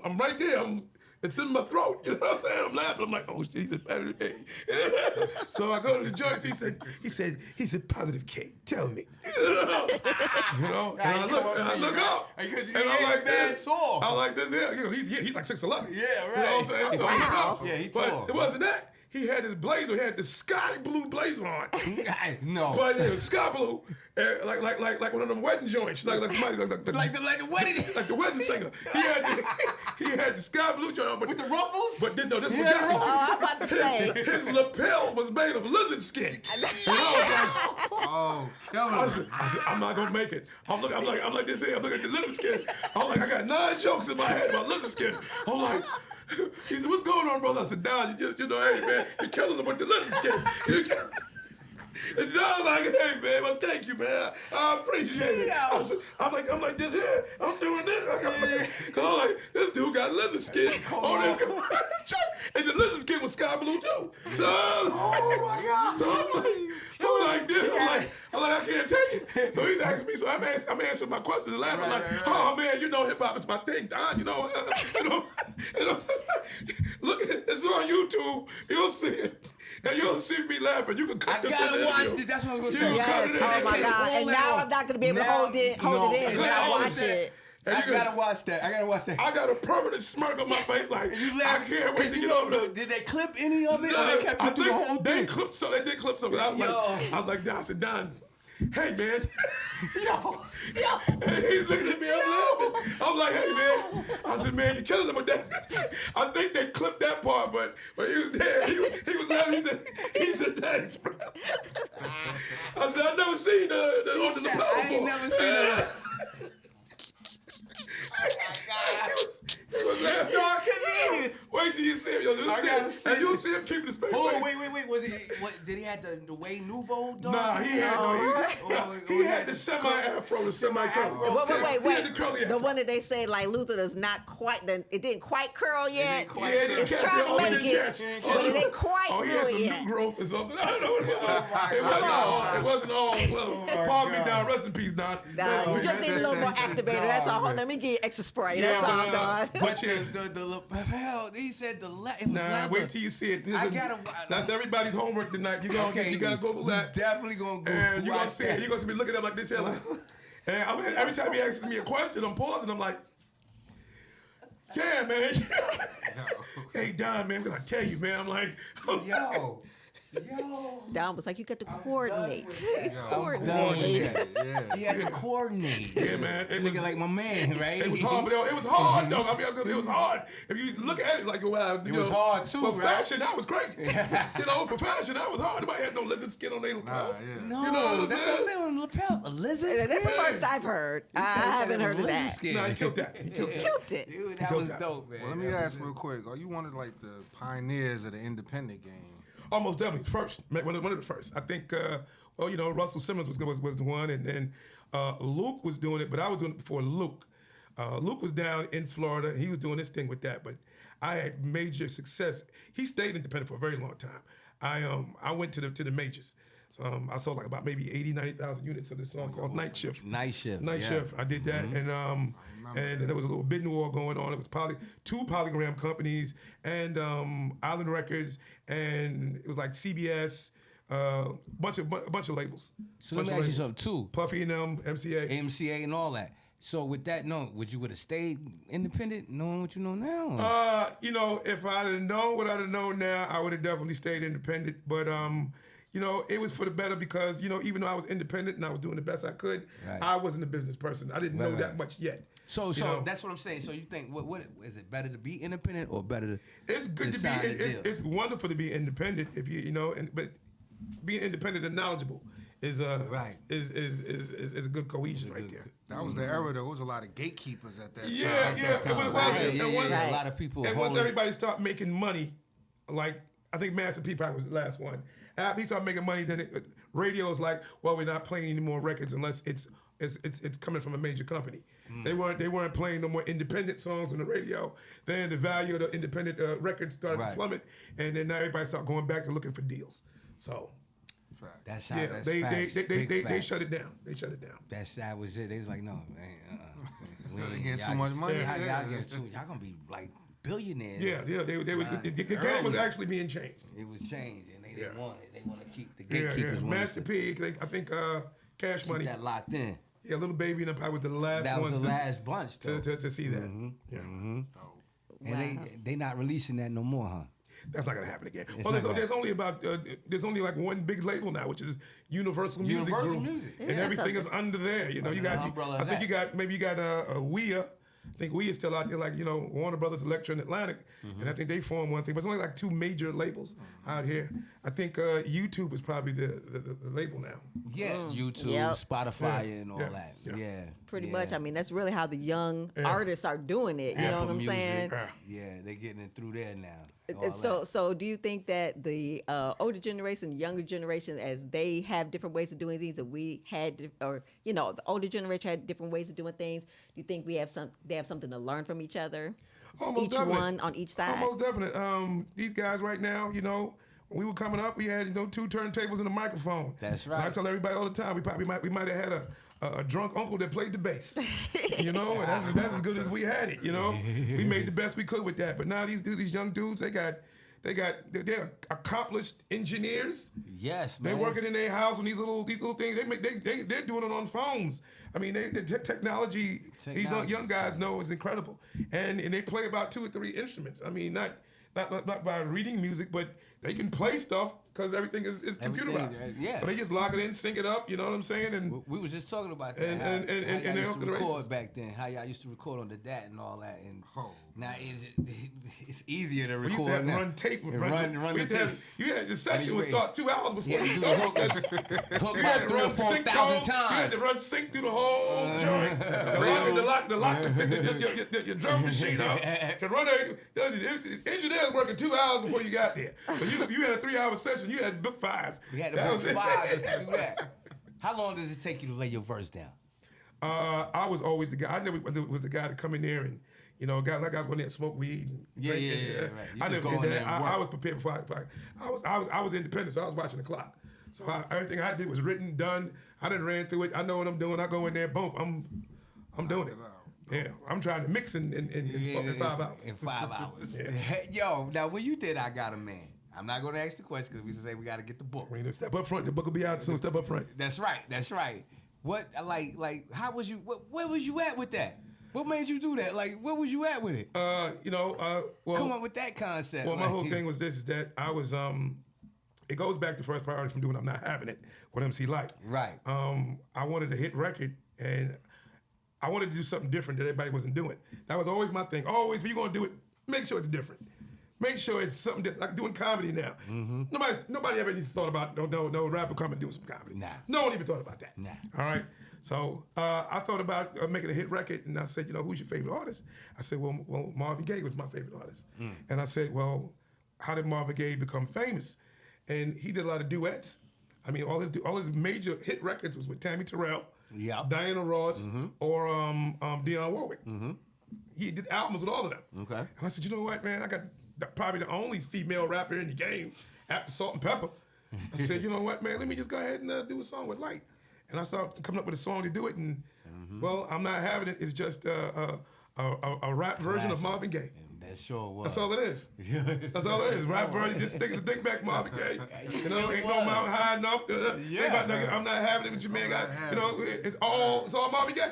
Speaker 3: I'm right there. It's in my throat. You know what I'm saying? I'm laughing. I'm like, oh shit, he said Positive K. So I go to the joint. He said Positive K. Tell me. You know? And I look up. And I'm like this. I'm like this here. You know, he's like 6'11".
Speaker 5: Yeah,
Speaker 3: You know what I'm
Speaker 5: right.
Speaker 3: saying? So
Speaker 4: Wow.
Speaker 5: Yeah, he
Speaker 3: but
Speaker 5: tall.
Speaker 3: it wasn't that. He had his blazer. He had the sky blue blazer on.
Speaker 5: No.
Speaker 3: But it was sky blue, like one of them wedding joints, like somebody
Speaker 5: like the wedding.
Speaker 3: like the wedding singer. He had the sky blue joint on, but
Speaker 5: With the ruffles?
Speaker 3: But no, this one
Speaker 5: Yeah,
Speaker 3: got
Speaker 5: the
Speaker 3: me.
Speaker 5: ruffles.
Speaker 4: I'm about to say.
Speaker 3: His lapel was made of lizard skin. And I was like,
Speaker 6: Oh, killing
Speaker 3: I
Speaker 6: him.
Speaker 3: said, I'm not gonna make it. I'm like this here. I'm looking at the lizard skin. I'm like, I got 9 jokes in my head about lizard skin. I'm like. He said, what's going on, brother? I said, Don, you know, hey, man, you're killing them with the lizard skin. And Don's like, hey, man, well, thank you, man. I appreciate it. I'm like, this here, I'm doing this. Because I'm like, this dude got lizard skin on his shirt. And the lizard skin was sky blue, too. So, oh, my God. So I'm like this. I'm like, I can't take it. So he's asking me, so I'm answering my questions and laughing. Like, oh, man, you know, hip-hop is my thing, Don. You know, look at it. It's on YouTube. You'll see it. And you'll see me laughing. You can cut this in.
Speaker 5: I gotta watch
Speaker 3: video.
Speaker 5: this. That's what I was
Speaker 3: You
Speaker 5: gonna say.
Speaker 3: cut
Speaker 4: Yes.
Speaker 3: it in.
Speaker 4: Oh my
Speaker 3: They
Speaker 4: God.
Speaker 3: can't
Speaker 4: And now I'm not gonna be able to hold it in when I watch it.
Speaker 3: And
Speaker 5: I
Speaker 3: you
Speaker 5: gotta watch that.
Speaker 3: I got a permanent smirk on my face, like
Speaker 5: You
Speaker 3: I
Speaker 5: laugh.
Speaker 3: can't wait to get over this.
Speaker 5: Did they clip any of it?
Speaker 3: No,
Speaker 5: Or they kept you
Speaker 3: I
Speaker 5: through the whole
Speaker 3: think they
Speaker 5: thing?
Speaker 3: clipped some. They did clip some. I was like, Don, I said, Don, hey man, and he's looking at me. I'm laughing. I'm like, hey man. I said, man, you're killing them with that. I think they clipped that part, but he was there. He was laughing. He said, thanks, bro. I said, I've never seen the on the lapel
Speaker 5: I ain't
Speaker 3: before.
Speaker 5: never seen it.
Speaker 3: He was laughing.
Speaker 5: No, I couldn't hear it.
Speaker 3: Wait till you see him. You'll see him keeping the straight
Speaker 5: Hold
Speaker 3: face.
Speaker 5: on, wait. Was it? Did he have the way nouveau dog?
Speaker 3: Nah, he had the semi-afro, the semi-curly.
Speaker 4: Wait.
Speaker 3: He had the curly
Speaker 4: The
Speaker 3: afro.
Speaker 4: one that they say like Luther does not quite. It didn't quite curl yet.
Speaker 3: Yeah, it didn't
Speaker 4: It's
Speaker 3: catch
Speaker 4: trying
Speaker 3: it.
Speaker 4: to
Speaker 3: Oh,
Speaker 4: make
Speaker 3: didn't
Speaker 4: it,
Speaker 3: catch it.
Speaker 4: but it ain't quite
Speaker 3: Oh, he had
Speaker 4: do
Speaker 3: some
Speaker 4: it yet.
Speaker 3: new growth or something. I don't know what it was. It wasn't all. Well, pardon me, Don. Rest in peace, Don.
Speaker 4: Nah, you just need a little more activator. That's all. Hold on, let me get extra spray. That's all, Don.
Speaker 3: But yeah,
Speaker 5: The lapel. He said it was
Speaker 3: nah,
Speaker 5: leather.
Speaker 3: wait till you see it. That's
Speaker 5: gotta.
Speaker 3: everybody's homework tonight. You gotta Google that.
Speaker 5: Definitely gonna go.
Speaker 3: And you're gonna
Speaker 5: watch
Speaker 3: see
Speaker 5: that.
Speaker 3: it. You're gonna see me looking at him like this here. Like, and every time he asks me a question, I'm pausing. I'm like, yeah, man. Hey, Don, man, I'm gonna tell you, man. I'm like,
Speaker 5: Yo.
Speaker 4: Don was like, you got to coordinate.
Speaker 5: Coordinate.
Speaker 6: Yeah.
Speaker 5: He had to coordinate.
Speaker 3: yeah, man. It was
Speaker 5: Nigga like my man, right?
Speaker 3: It was hard, but it was hard, though. I mean, it was hard. If you look at it like, wow,
Speaker 5: It was hard, too,
Speaker 3: For
Speaker 5: right?
Speaker 3: fashion, that was crazy. For fashion, that was hard. Nobody had no lizard skin on their lapels.
Speaker 6: yeah.
Speaker 5: No,
Speaker 3: You know what I'm
Speaker 5: that's
Speaker 3: saying?
Speaker 5: what I'm saying on the lapel. A lizard
Speaker 4: That's the
Speaker 5: skin?
Speaker 4: first I've heard. I haven't heard of that.
Speaker 3: Nah, he killed that. He killed that.
Speaker 4: Killed it.
Speaker 5: Dude, that
Speaker 3: killed
Speaker 5: was
Speaker 3: that.
Speaker 5: dope, man.
Speaker 6: Well, let me ask real quick. Are you one of like the pioneers of the independent game?
Speaker 3: Almost definitely first, one of the first. I think, Russell Simmons was the one, and then Luke was doing it, but I was doing it before Luke. Luke was down in Florida, and he was doing his thing with that, but I had major success. He stayed independent for a very long time. I went to the majors. So I sold like about maybe 80, 90,000 units of this song called Night Shift.
Speaker 5: Night Shift.
Speaker 3: Night
Speaker 5: yeah.
Speaker 3: Shift. I did that, and there was a little bidding war going on. It was two polygram companies and Island Records, and it was like CBS, a bunch of labels.
Speaker 5: So let me ask you something too.
Speaker 3: Puffy and them, MCA.
Speaker 5: MCA and all that. So with that known, would you have stayed independent, knowing what you know now?
Speaker 3: If I'd have known what I'd have known now, I would have definitely stayed independent. But it was for the better because even though I was independent and I was doing the best I could,
Speaker 5: Right.
Speaker 3: I wasn't a business person. I didn't know that much yet.
Speaker 5: So
Speaker 3: you know?
Speaker 5: that's what I'm saying. So you think what is it better to be independent or better to?
Speaker 3: It's good to be.
Speaker 5: sign a deal?
Speaker 3: It's wonderful to be independent if but being independent and knowledgeable is
Speaker 5: Right.
Speaker 3: is a good cohesion right there.
Speaker 6: That was the era. There was a lot of gatekeepers at that time.
Speaker 3: Yeah. And when it was,
Speaker 4: Right.
Speaker 3: and once,
Speaker 5: A lot of people.
Speaker 3: and once
Speaker 5: holding-
Speaker 3: everybody started making money, like I think Master P probably was the last one. After he started making money, then radio's like, well, we're not playing any more records unless it's coming from a major company. They weren't playing no more independent songs on the radio. Then the value of the independent records started to
Speaker 5: Right.
Speaker 3: plummet, and then now everybody started going back to looking for deals. So
Speaker 6: Fact.
Speaker 5: That's how.
Speaker 3: yeah,
Speaker 5: That's
Speaker 3: they
Speaker 5: facts. Big
Speaker 3: they
Speaker 5: facts.
Speaker 3: shut it down. They shut it down.
Speaker 5: That was it. They was like, no, man.
Speaker 6: They getting too much money.
Speaker 5: Y'all gonna be like billionaires.
Speaker 3: Yeah. They were,
Speaker 5: Right.
Speaker 3: the game was
Speaker 5: Early.
Speaker 3: actually being changed.
Speaker 5: It was changed, and they didn't
Speaker 3: Yeah.
Speaker 5: want it. They want to keep the
Speaker 3: Yeah,
Speaker 5: gatekeepers.
Speaker 3: yeah.
Speaker 5: want
Speaker 3: Master
Speaker 5: to
Speaker 3: P, I think Cash
Speaker 5: keep
Speaker 3: Money.
Speaker 5: that locked in.
Speaker 3: Yeah, Little Baby and them probably was the last
Speaker 5: That was
Speaker 3: ones
Speaker 5: the last bunch, though.
Speaker 3: to see that. Yeah.
Speaker 5: And
Speaker 4: Wow.
Speaker 5: they not releasing that no more, huh?
Speaker 3: That's not gonna happen again.
Speaker 5: It's
Speaker 3: Well,
Speaker 5: not
Speaker 3: there's
Speaker 5: gonna
Speaker 3: only like one big label now, which is Universal Music
Speaker 5: Universal
Speaker 3: Group,
Speaker 5: Music.
Speaker 3: and
Speaker 4: Yeah,
Speaker 3: everything
Speaker 4: that's
Speaker 3: is under there. You know, you
Speaker 5: Under the
Speaker 3: got.
Speaker 5: umbrella
Speaker 3: I
Speaker 5: of
Speaker 3: think
Speaker 5: that.
Speaker 3: you got maybe you got a WEA. I think WEA is still out there, like Warner Brothers, Elektra, and Atlantic, and I think they form one thing. But it's only like two major labels out here. I think YouTube is probably the label now.
Speaker 5: Yeah, YouTube,
Speaker 4: Yep.
Speaker 5: Spotify,
Speaker 3: Yeah,
Speaker 5: and all
Speaker 3: yeah,
Speaker 5: that.
Speaker 3: yeah.
Speaker 5: Yeah,
Speaker 4: Pretty
Speaker 5: yeah.
Speaker 4: much. I mean, that's really how the young
Speaker 3: Yeah.
Speaker 4: artists are doing it. You know
Speaker 5: Apple
Speaker 4: what I'm
Speaker 5: Music.
Speaker 4: saying?
Speaker 3: Yeah.
Speaker 5: They're getting it through there now.
Speaker 4: So do you think that the older generation, younger generation, as they have different ways of doing things, that we had, the older generation had different ways of doing things? Do you think they have something to learn from each other?
Speaker 3: Almost
Speaker 4: Each
Speaker 3: definite.
Speaker 4: one on each side.
Speaker 3: Almost definite. These guys right now, when we were coming up, we had two turntables and a microphone.
Speaker 5: That's
Speaker 3: And I
Speaker 5: right.
Speaker 3: tell everybody all the time, we might have had a drunk uncle that played the bass. And that's as good as we had it. We made the best we could with that. But now these young dudes, they're accomplished engineers.
Speaker 5: Yes, man.
Speaker 3: They're working in their house on these little things. They're doing it on phones. I mean, the technology these young guys know is incredible, and they play about 2 or 3 instruments. I mean, not by reading music, but they can play stuff because everything is computerized.
Speaker 5: yeah.
Speaker 3: So they just lock it in, sync it up. You know what I'm saying? And
Speaker 5: We was just talking about that.
Speaker 3: And-
Speaker 5: how
Speaker 3: and
Speaker 5: y'all
Speaker 3: they
Speaker 5: used
Speaker 3: off
Speaker 5: to
Speaker 3: to the
Speaker 5: record
Speaker 3: races.
Speaker 5: back then. How y'all used to record on the DAT and all that. And
Speaker 6: Oh.
Speaker 5: now it's easier to
Speaker 3: we
Speaker 5: record
Speaker 3: used to have to
Speaker 5: now.
Speaker 3: run tape.
Speaker 5: And
Speaker 3: Run
Speaker 5: the
Speaker 3: the tape.
Speaker 5: tape.
Speaker 3: The session would
Speaker 5: wait.
Speaker 3: start 2 hours before
Speaker 5: Yeah,
Speaker 3: you
Speaker 5: do
Speaker 3: start
Speaker 5: the
Speaker 3: the
Speaker 5: hook,
Speaker 3: session.
Speaker 5: hook
Speaker 3: You
Speaker 5: about
Speaker 3: had to
Speaker 5: 3,000 or
Speaker 3: run sync
Speaker 5: 4,000
Speaker 3: tone. You
Speaker 5: times.
Speaker 3: had to run sync through the whole joint. To lock your drum machine up. To run the engineers working 2 hours before you got there. So if you had a 3-hour session, you had to book 5.
Speaker 5: We had to
Speaker 3: That
Speaker 5: book
Speaker 3: was it.
Speaker 5: 5 just to do that. How long does it take you to lay your verse down?
Speaker 3: I was always the guy. I never was the guy to come in there and guys like I was going there and smoke weed. And
Speaker 5: Yeah,
Speaker 3: drink
Speaker 5: yeah,
Speaker 3: and,
Speaker 5: yeah, right. You
Speaker 3: I
Speaker 5: just
Speaker 3: never
Speaker 5: go
Speaker 3: did
Speaker 5: in there
Speaker 3: that.
Speaker 5: and
Speaker 3: I
Speaker 5: work.
Speaker 3: was prepared before I was independent, so I was watching the clock. So everything I did was written, done. I done ran through it. I know what I'm doing. I go in there, boom, I'm doing it. Yeah, I'm trying to mix in 5 hours.
Speaker 5: In 5 hours. Yo, now when you did I Got a Man, I'm not going to ask the question because we say we got to get the book.
Speaker 3: I mean, step up front. The book will be out soon. Step up front.
Speaker 5: That's right. What, how was you, where was you at with that? What made you do that? Like, where was you at with it?
Speaker 3: Well,
Speaker 5: Come up with that concept.
Speaker 3: Well, my whole thing was this: is that I was it goes back to first priority from doing I'm Not Having It with MC Light.
Speaker 5: Right.
Speaker 3: I wanted a hit record and I wanted to do something different that everybody wasn't doing. That was always my thing. Always, if you're gonna do it, make sure it's different. Make sure it's something like doing comedy now.
Speaker 5: Mm-hmm.
Speaker 3: Nobody ever even thought about no rapper coming doing some comedy.
Speaker 5: Nah.
Speaker 3: No one even thought about that.
Speaker 5: Nah.
Speaker 3: All right. So I thought about making a hit record, and I said, who's your favorite artist? I said, well, Marvin Gaye was my favorite artist. And I said, well, how did Marvin Gaye become famous? And he did a lot of duets. I mean, all his major hit records was with Tammy Terrell,
Speaker 5: Yep.
Speaker 3: Diana Ross, or Dionne Warwick. He did albums with all of them.
Speaker 5: Okay.
Speaker 3: And I said, you know what, man? I got probably the only female rapper in the game after Salt and Pepper. I said, you know what, man? Let me just go ahead and do a song with Light. And I started coming up with a song to do it. And well, I'm Not Having It. It's just a rap version of
Speaker 5: Classic.
Speaker 3: Marvin Gaye.
Speaker 5: That sure was.
Speaker 3: That's all it is. That's all it is. Rap version, just think back Marvin Gaye. Ain't no mountain high enough to think about nigga, I'm not having it with your man. It's all Marvin Gaye.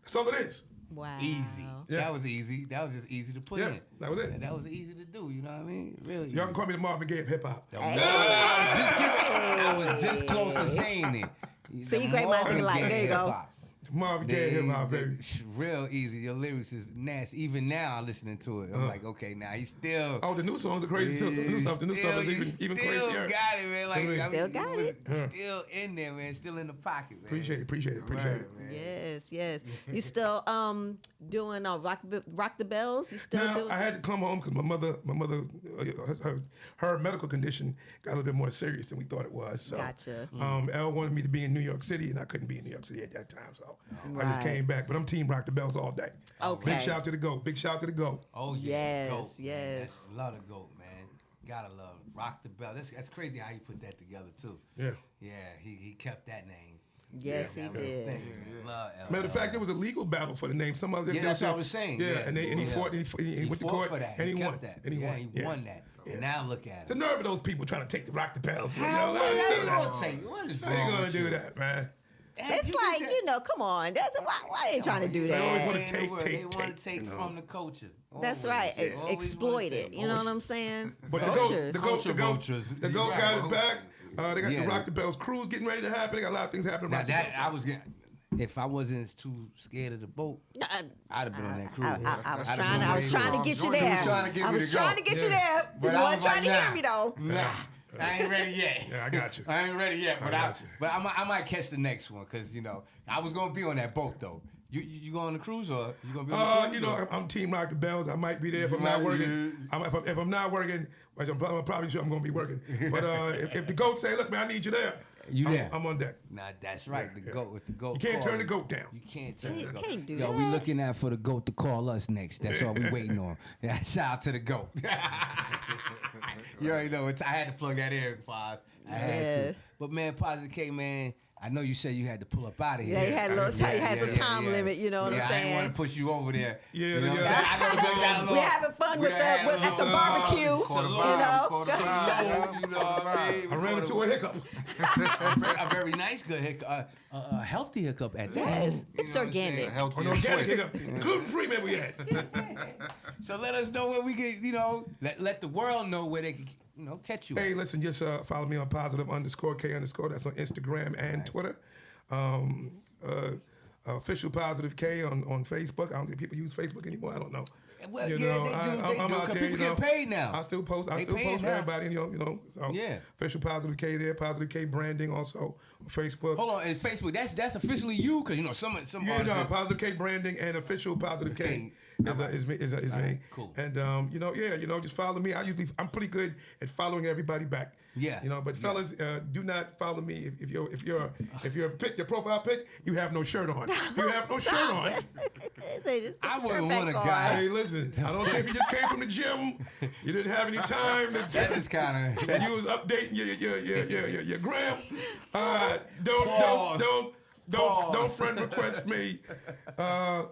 Speaker 3: That's all it is.
Speaker 4: Wow.
Speaker 5: Easy.
Speaker 3: Yeah.
Speaker 5: That was easy. That was just easy to put
Speaker 3: Yeah,
Speaker 5: in.
Speaker 3: that was it.
Speaker 5: That was easy to do. You know what I mean? Really.
Speaker 3: Y'all can call me the Marvin Gaye of hip hop.
Speaker 5: I was just close to saying it.
Speaker 4: See, you great minds think alike. There you go.
Speaker 5: Hip-hop.
Speaker 3: Marvin Gaye hip hop, baby.
Speaker 5: Real easy. Your lyrics is nasty. Even now, listening to it, I'm like, okay, now he's still.
Speaker 3: Oh, the new songs are crazy too. So the new stuff is even
Speaker 5: Still
Speaker 3: crazier.
Speaker 5: got it, man. Like, I mean,
Speaker 4: Still got
Speaker 5: was
Speaker 4: it.
Speaker 5: Still in there, man. Still in the pocket, man.
Speaker 3: Appreciate it.
Speaker 5: Word, man.
Speaker 4: Yes. You still doing rock the bells? You still
Speaker 3: Now
Speaker 4: doing?
Speaker 3: I had to come home because my mother, her medical condition got a little bit more serious than we thought it was. So,
Speaker 4: Gotcha.
Speaker 3: Elle wanted me to be in New York City, and I couldn't be in New York City at that time. So I just
Speaker 4: Right.
Speaker 3: came back. But I'm Team Rock the Bells all day.
Speaker 4: Okay.
Speaker 3: Big shout to the GOAT. Big shout to the GOAT.
Speaker 5: Oh yeah,
Speaker 4: Yes,
Speaker 5: goat, man.
Speaker 4: yes.
Speaker 5: That's, love the goat, man. Gotta love it. Rock the bell. That's crazy how he put that together too.
Speaker 3: Yeah.
Speaker 5: Yeah, he kept that name.
Speaker 4: Yes, he
Speaker 5: That was the
Speaker 4: did.
Speaker 5: thing, man. Love LL.
Speaker 3: Matter of fact, there was a legal battle for the name. Some other
Speaker 5: Yeah, that's what I was saying.
Speaker 3: Yeah,
Speaker 5: Yeah.
Speaker 3: and he fought. And he went to
Speaker 5: fought
Speaker 3: court
Speaker 5: for that.
Speaker 3: and he
Speaker 5: kept
Speaker 3: won.
Speaker 5: that.
Speaker 3: And he won.
Speaker 5: He won that. And now look at
Speaker 3: The
Speaker 5: him.
Speaker 3: nerve of those people trying to take the rock the bells.
Speaker 5: How
Speaker 3: How
Speaker 5: you gonna take? What is
Speaker 3: you
Speaker 5: wrong
Speaker 3: gonna
Speaker 5: with
Speaker 3: do
Speaker 5: you?
Speaker 3: that, man?
Speaker 4: It's
Speaker 5: You
Speaker 4: like,
Speaker 5: just-
Speaker 4: come on. Why they trying to do
Speaker 3: They always
Speaker 4: that?
Speaker 3: wanna
Speaker 5: They
Speaker 3: take,
Speaker 5: want to take
Speaker 3: you know.
Speaker 5: from the culture.
Speaker 4: That's
Speaker 5: Always.
Speaker 4: right.
Speaker 5: They always
Speaker 4: Exploit
Speaker 5: wanna
Speaker 4: it.
Speaker 5: take
Speaker 4: You know what I'm saying?
Speaker 3: But
Speaker 4: Vultures.
Speaker 3: the
Speaker 5: Culture
Speaker 3: goat
Speaker 5: vultures.
Speaker 3: got
Speaker 5: You're right.
Speaker 3: it back. They got
Speaker 5: Yeah.
Speaker 3: the Rock the Bells cruise getting ready to happen. They got a lot of things happening.
Speaker 5: Now
Speaker 3: Rock the
Speaker 5: that
Speaker 3: Bells.
Speaker 5: I was getting. If I wasn't too scared of the boat,
Speaker 4: No,
Speaker 5: I'd have been on that cruise.
Speaker 4: I was
Speaker 5: I'd have
Speaker 4: trying.
Speaker 5: been
Speaker 4: I was
Speaker 5: way
Speaker 4: trying to
Speaker 5: too.
Speaker 4: get you
Speaker 6: She was
Speaker 4: there.
Speaker 5: trying to get
Speaker 4: I
Speaker 5: me
Speaker 4: was
Speaker 5: to go.
Speaker 4: trying to get you there.
Speaker 5: But
Speaker 4: You
Speaker 5: I
Speaker 4: weren't
Speaker 5: was
Speaker 4: trying to
Speaker 5: like,
Speaker 4: hear me though.
Speaker 5: Nah, I ain't ready yet.
Speaker 3: Yeah, I got you.
Speaker 5: I ain't ready yet, but
Speaker 3: got you.
Speaker 5: I might catch the next one because I was gonna be on that boat though. You go on the cruise or you gonna be on the cruise?
Speaker 3: I'm Team Rock the Bells. I might be there if I'm
Speaker 5: You
Speaker 3: not
Speaker 5: might-
Speaker 3: working. If I'm not working, which I'm probably sure I'm going to be working. But if the goat say, "Look, man, I need you there,"
Speaker 5: You there?
Speaker 3: I'm on deck.
Speaker 5: Nah, that's right. The goat with the goat.
Speaker 3: You can't turn
Speaker 5: call.
Speaker 3: the goat down.
Speaker 5: You can't turn
Speaker 4: You
Speaker 5: the goat.
Speaker 4: can't do
Speaker 5: Yo,
Speaker 4: that.
Speaker 5: we looking at for the goat to call us next. That's all we waiting on. Yeah, shout out to the goat. You already know. I had to plug that in, Foz. I had
Speaker 4: Yeah.
Speaker 5: to. But man, Positive K, man, I know you said you had to pull up out of here.
Speaker 4: Yeah, you had a little time. You had some time limit. You know what I'm
Speaker 5: I
Speaker 4: saying?
Speaker 5: didn't want to push you over there.
Speaker 3: Yeah,
Speaker 5: you know what I'm
Speaker 3: yeah.
Speaker 5: saying? I know we got a little.
Speaker 4: We're having fun
Speaker 5: we
Speaker 4: with
Speaker 5: had a
Speaker 4: at the
Speaker 5: little,
Speaker 4: barbecue.
Speaker 6: Quarter
Speaker 4: You
Speaker 6: vibe,
Speaker 4: know?
Speaker 6: quarter vibe.
Speaker 5: You know what I mean?
Speaker 3: I ran into a hiccup.
Speaker 5: A very nice, good hiccup, a healthy hiccup at that.
Speaker 4: Yes,
Speaker 5: You
Speaker 4: it's
Speaker 5: know what I'm saying?
Speaker 4: organic.
Speaker 6: Healthy
Speaker 3: An
Speaker 6: and
Speaker 3: organic
Speaker 6: Swiss.
Speaker 3: hiccup. Gluten-free, man, we had.
Speaker 5: So let us know where we can, let the world know where they can, catch you.
Speaker 3: Hey, listen, just follow me on _K_. That's on Instagram and Twitter. Official Positive K on Facebook. I don't think people use Facebook anymore. I don't know.
Speaker 5: Well,
Speaker 3: You
Speaker 5: yeah,
Speaker 3: know,
Speaker 5: they do.
Speaker 3: I'm
Speaker 5: They do
Speaker 3: out
Speaker 5: because
Speaker 3: there,
Speaker 5: people get paid now.
Speaker 3: I still post.
Speaker 5: They
Speaker 3: for
Speaker 5: paying now.
Speaker 3: everybody. So
Speaker 5: Yeah.
Speaker 3: Official Positive K there. Positive K branding also on Facebook.
Speaker 5: Hold on, and Facebook. That's officially you because some
Speaker 3: Yeah,
Speaker 5: artists.
Speaker 3: no, Positive K branding and Official Positive K
Speaker 5: Okay.
Speaker 3: is me.
Speaker 5: right, cool.
Speaker 3: And just follow me. I'm pretty good at following everybody back.
Speaker 5: Yeah.
Speaker 3: But fellas, do not follow me if your profile pic, you have no shirt on. If you have no shirt on.
Speaker 4: They just put
Speaker 5: I
Speaker 4: the
Speaker 5: wouldn't
Speaker 4: shirt
Speaker 5: want a
Speaker 4: back on.
Speaker 5: guy.
Speaker 3: Hey, listen, I don't care if you just came from the gym, you didn't have any time
Speaker 5: That is kind of.
Speaker 3: and you was updating your gram.
Speaker 5: Pause.
Speaker 3: Don't friend request me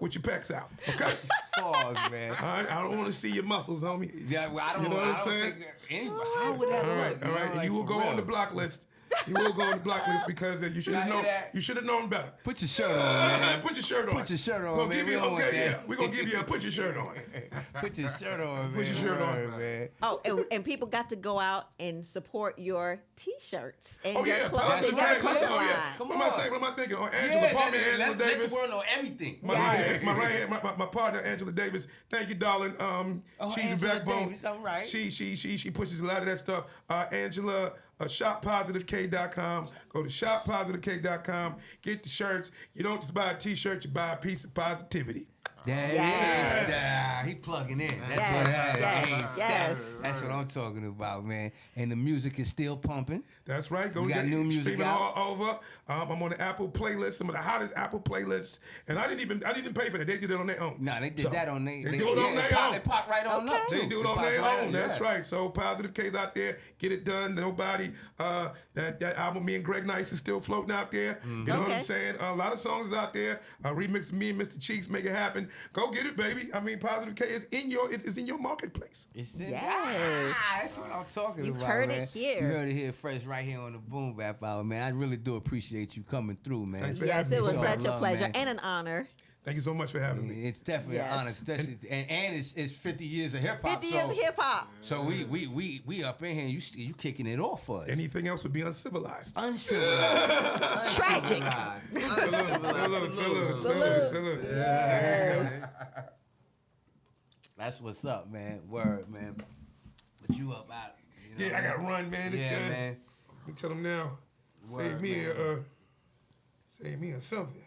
Speaker 3: with your pecs out. Okay?
Speaker 5: Pause, man.
Speaker 3: All right, I don't want to see your muscles, homie.
Speaker 5: Yeah, well, I don't
Speaker 3: You know what I'm saying?
Speaker 5: think how would that
Speaker 3: All right,
Speaker 5: look?
Speaker 3: all right. And you will go on the block list. You will go on the block list because you should have
Speaker 5: Y'all
Speaker 3: known.
Speaker 5: hear that?
Speaker 3: You should have known better.
Speaker 5: Put your shirt on, man.
Speaker 3: Put your shirt on.
Speaker 5: Put your shirt on,
Speaker 3: Gonna
Speaker 5: man.
Speaker 3: give
Speaker 5: We
Speaker 3: you,
Speaker 5: don't want
Speaker 3: okay,
Speaker 5: that.
Speaker 3: yeah. We're gonna give you a put your shirt on.
Speaker 5: Put your shirt on, man.
Speaker 3: Put your shirt on.
Speaker 5: Word, man.
Speaker 4: Oh, and people got to go out and support your T-shirts and
Speaker 3: Oh
Speaker 4: your
Speaker 3: yeah,
Speaker 4: clothes.
Speaker 5: That's
Speaker 4: You got a
Speaker 5: right.
Speaker 4: clothing
Speaker 3: Oh
Speaker 4: line.
Speaker 3: yeah.
Speaker 5: Come
Speaker 3: What am I
Speaker 5: on.
Speaker 3: saying? What am I thinking? Oh, Angela,
Speaker 5: Yeah,
Speaker 3: partner Angela
Speaker 5: let
Speaker 3: Davis.
Speaker 5: the world know everything.
Speaker 3: My right hand, my partner Angela Davis. Thank you, darling. She's
Speaker 5: Angela
Speaker 3: the backbone.
Speaker 5: Davis, all right.
Speaker 3: She pushes a lot of that stuff. Angela, shoppositivek.com. Go to shoppositivek.com. Get the shirts. You don't just buy a T-shirt. You buy a piece of positivity.
Speaker 5: There
Speaker 4: Yes.
Speaker 5: it is. He plugging in. That's
Speaker 4: Yes,
Speaker 5: what that
Speaker 4: yes,
Speaker 5: is.
Speaker 4: yes.
Speaker 5: That's what I'm talking about, man. And the music is still pumping.
Speaker 3: That's right. Go
Speaker 5: We got
Speaker 3: get
Speaker 5: new music
Speaker 3: streaming
Speaker 5: out.
Speaker 3: all over. I'm on the Apple playlist, some of the hottest Apple playlists, and I didn't pay for that. They did it on their own.
Speaker 5: Nah, they did
Speaker 3: So,
Speaker 5: that on their.
Speaker 3: They do it on their own.
Speaker 5: They pop right on up too.
Speaker 3: They do it on
Speaker 5: pop
Speaker 3: their
Speaker 5: right
Speaker 3: own.
Speaker 5: on,
Speaker 3: That's
Speaker 5: yeah.
Speaker 3: right. So Positive K's out there. Get it done. Nobody. That album, me and Greg Nice is still floating out there. You know what I'm
Speaker 4: Okay.
Speaker 3: saying? A lot of songs is out there. Remix of me and Mr. Cheeks, make it happen. Go get it, baby. I mean, Positive K is in your marketplace.
Speaker 5: It's in-
Speaker 4: Yes.
Speaker 5: That's what I'm talking
Speaker 4: You've
Speaker 5: about.
Speaker 4: heard it
Speaker 5: man.
Speaker 4: here.
Speaker 5: You heard it here fresh right here on the Boom Bap Hour, man. I really do appreciate you coming through, man.
Speaker 3: Thanks for
Speaker 4: Yes,
Speaker 3: having
Speaker 4: it
Speaker 3: me.
Speaker 4: was
Speaker 3: So,
Speaker 4: such a
Speaker 5: love,
Speaker 4: pleasure
Speaker 5: man.
Speaker 4: and an honor.
Speaker 3: Thank you so much for having me.
Speaker 5: It's definitely
Speaker 4: Yes.
Speaker 5: an honor, especially and it's 50 years of hip hop.
Speaker 4: 50 years of hip hop.
Speaker 5: So we up in here. You kicking it off for us.
Speaker 3: Anything else would be uncivilized.
Speaker 5: Uncivilized.
Speaker 4: Tragic.
Speaker 3: Salute.
Speaker 5: That's what's up, man. Word, man. But you up out. You know,
Speaker 3: Yeah, I gotta run, man. It's
Speaker 5: Yeah,
Speaker 3: good.
Speaker 5: man.
Speaker 3: You tell them now.
Speaker 5: Word,
Speaker 3: Save me a something.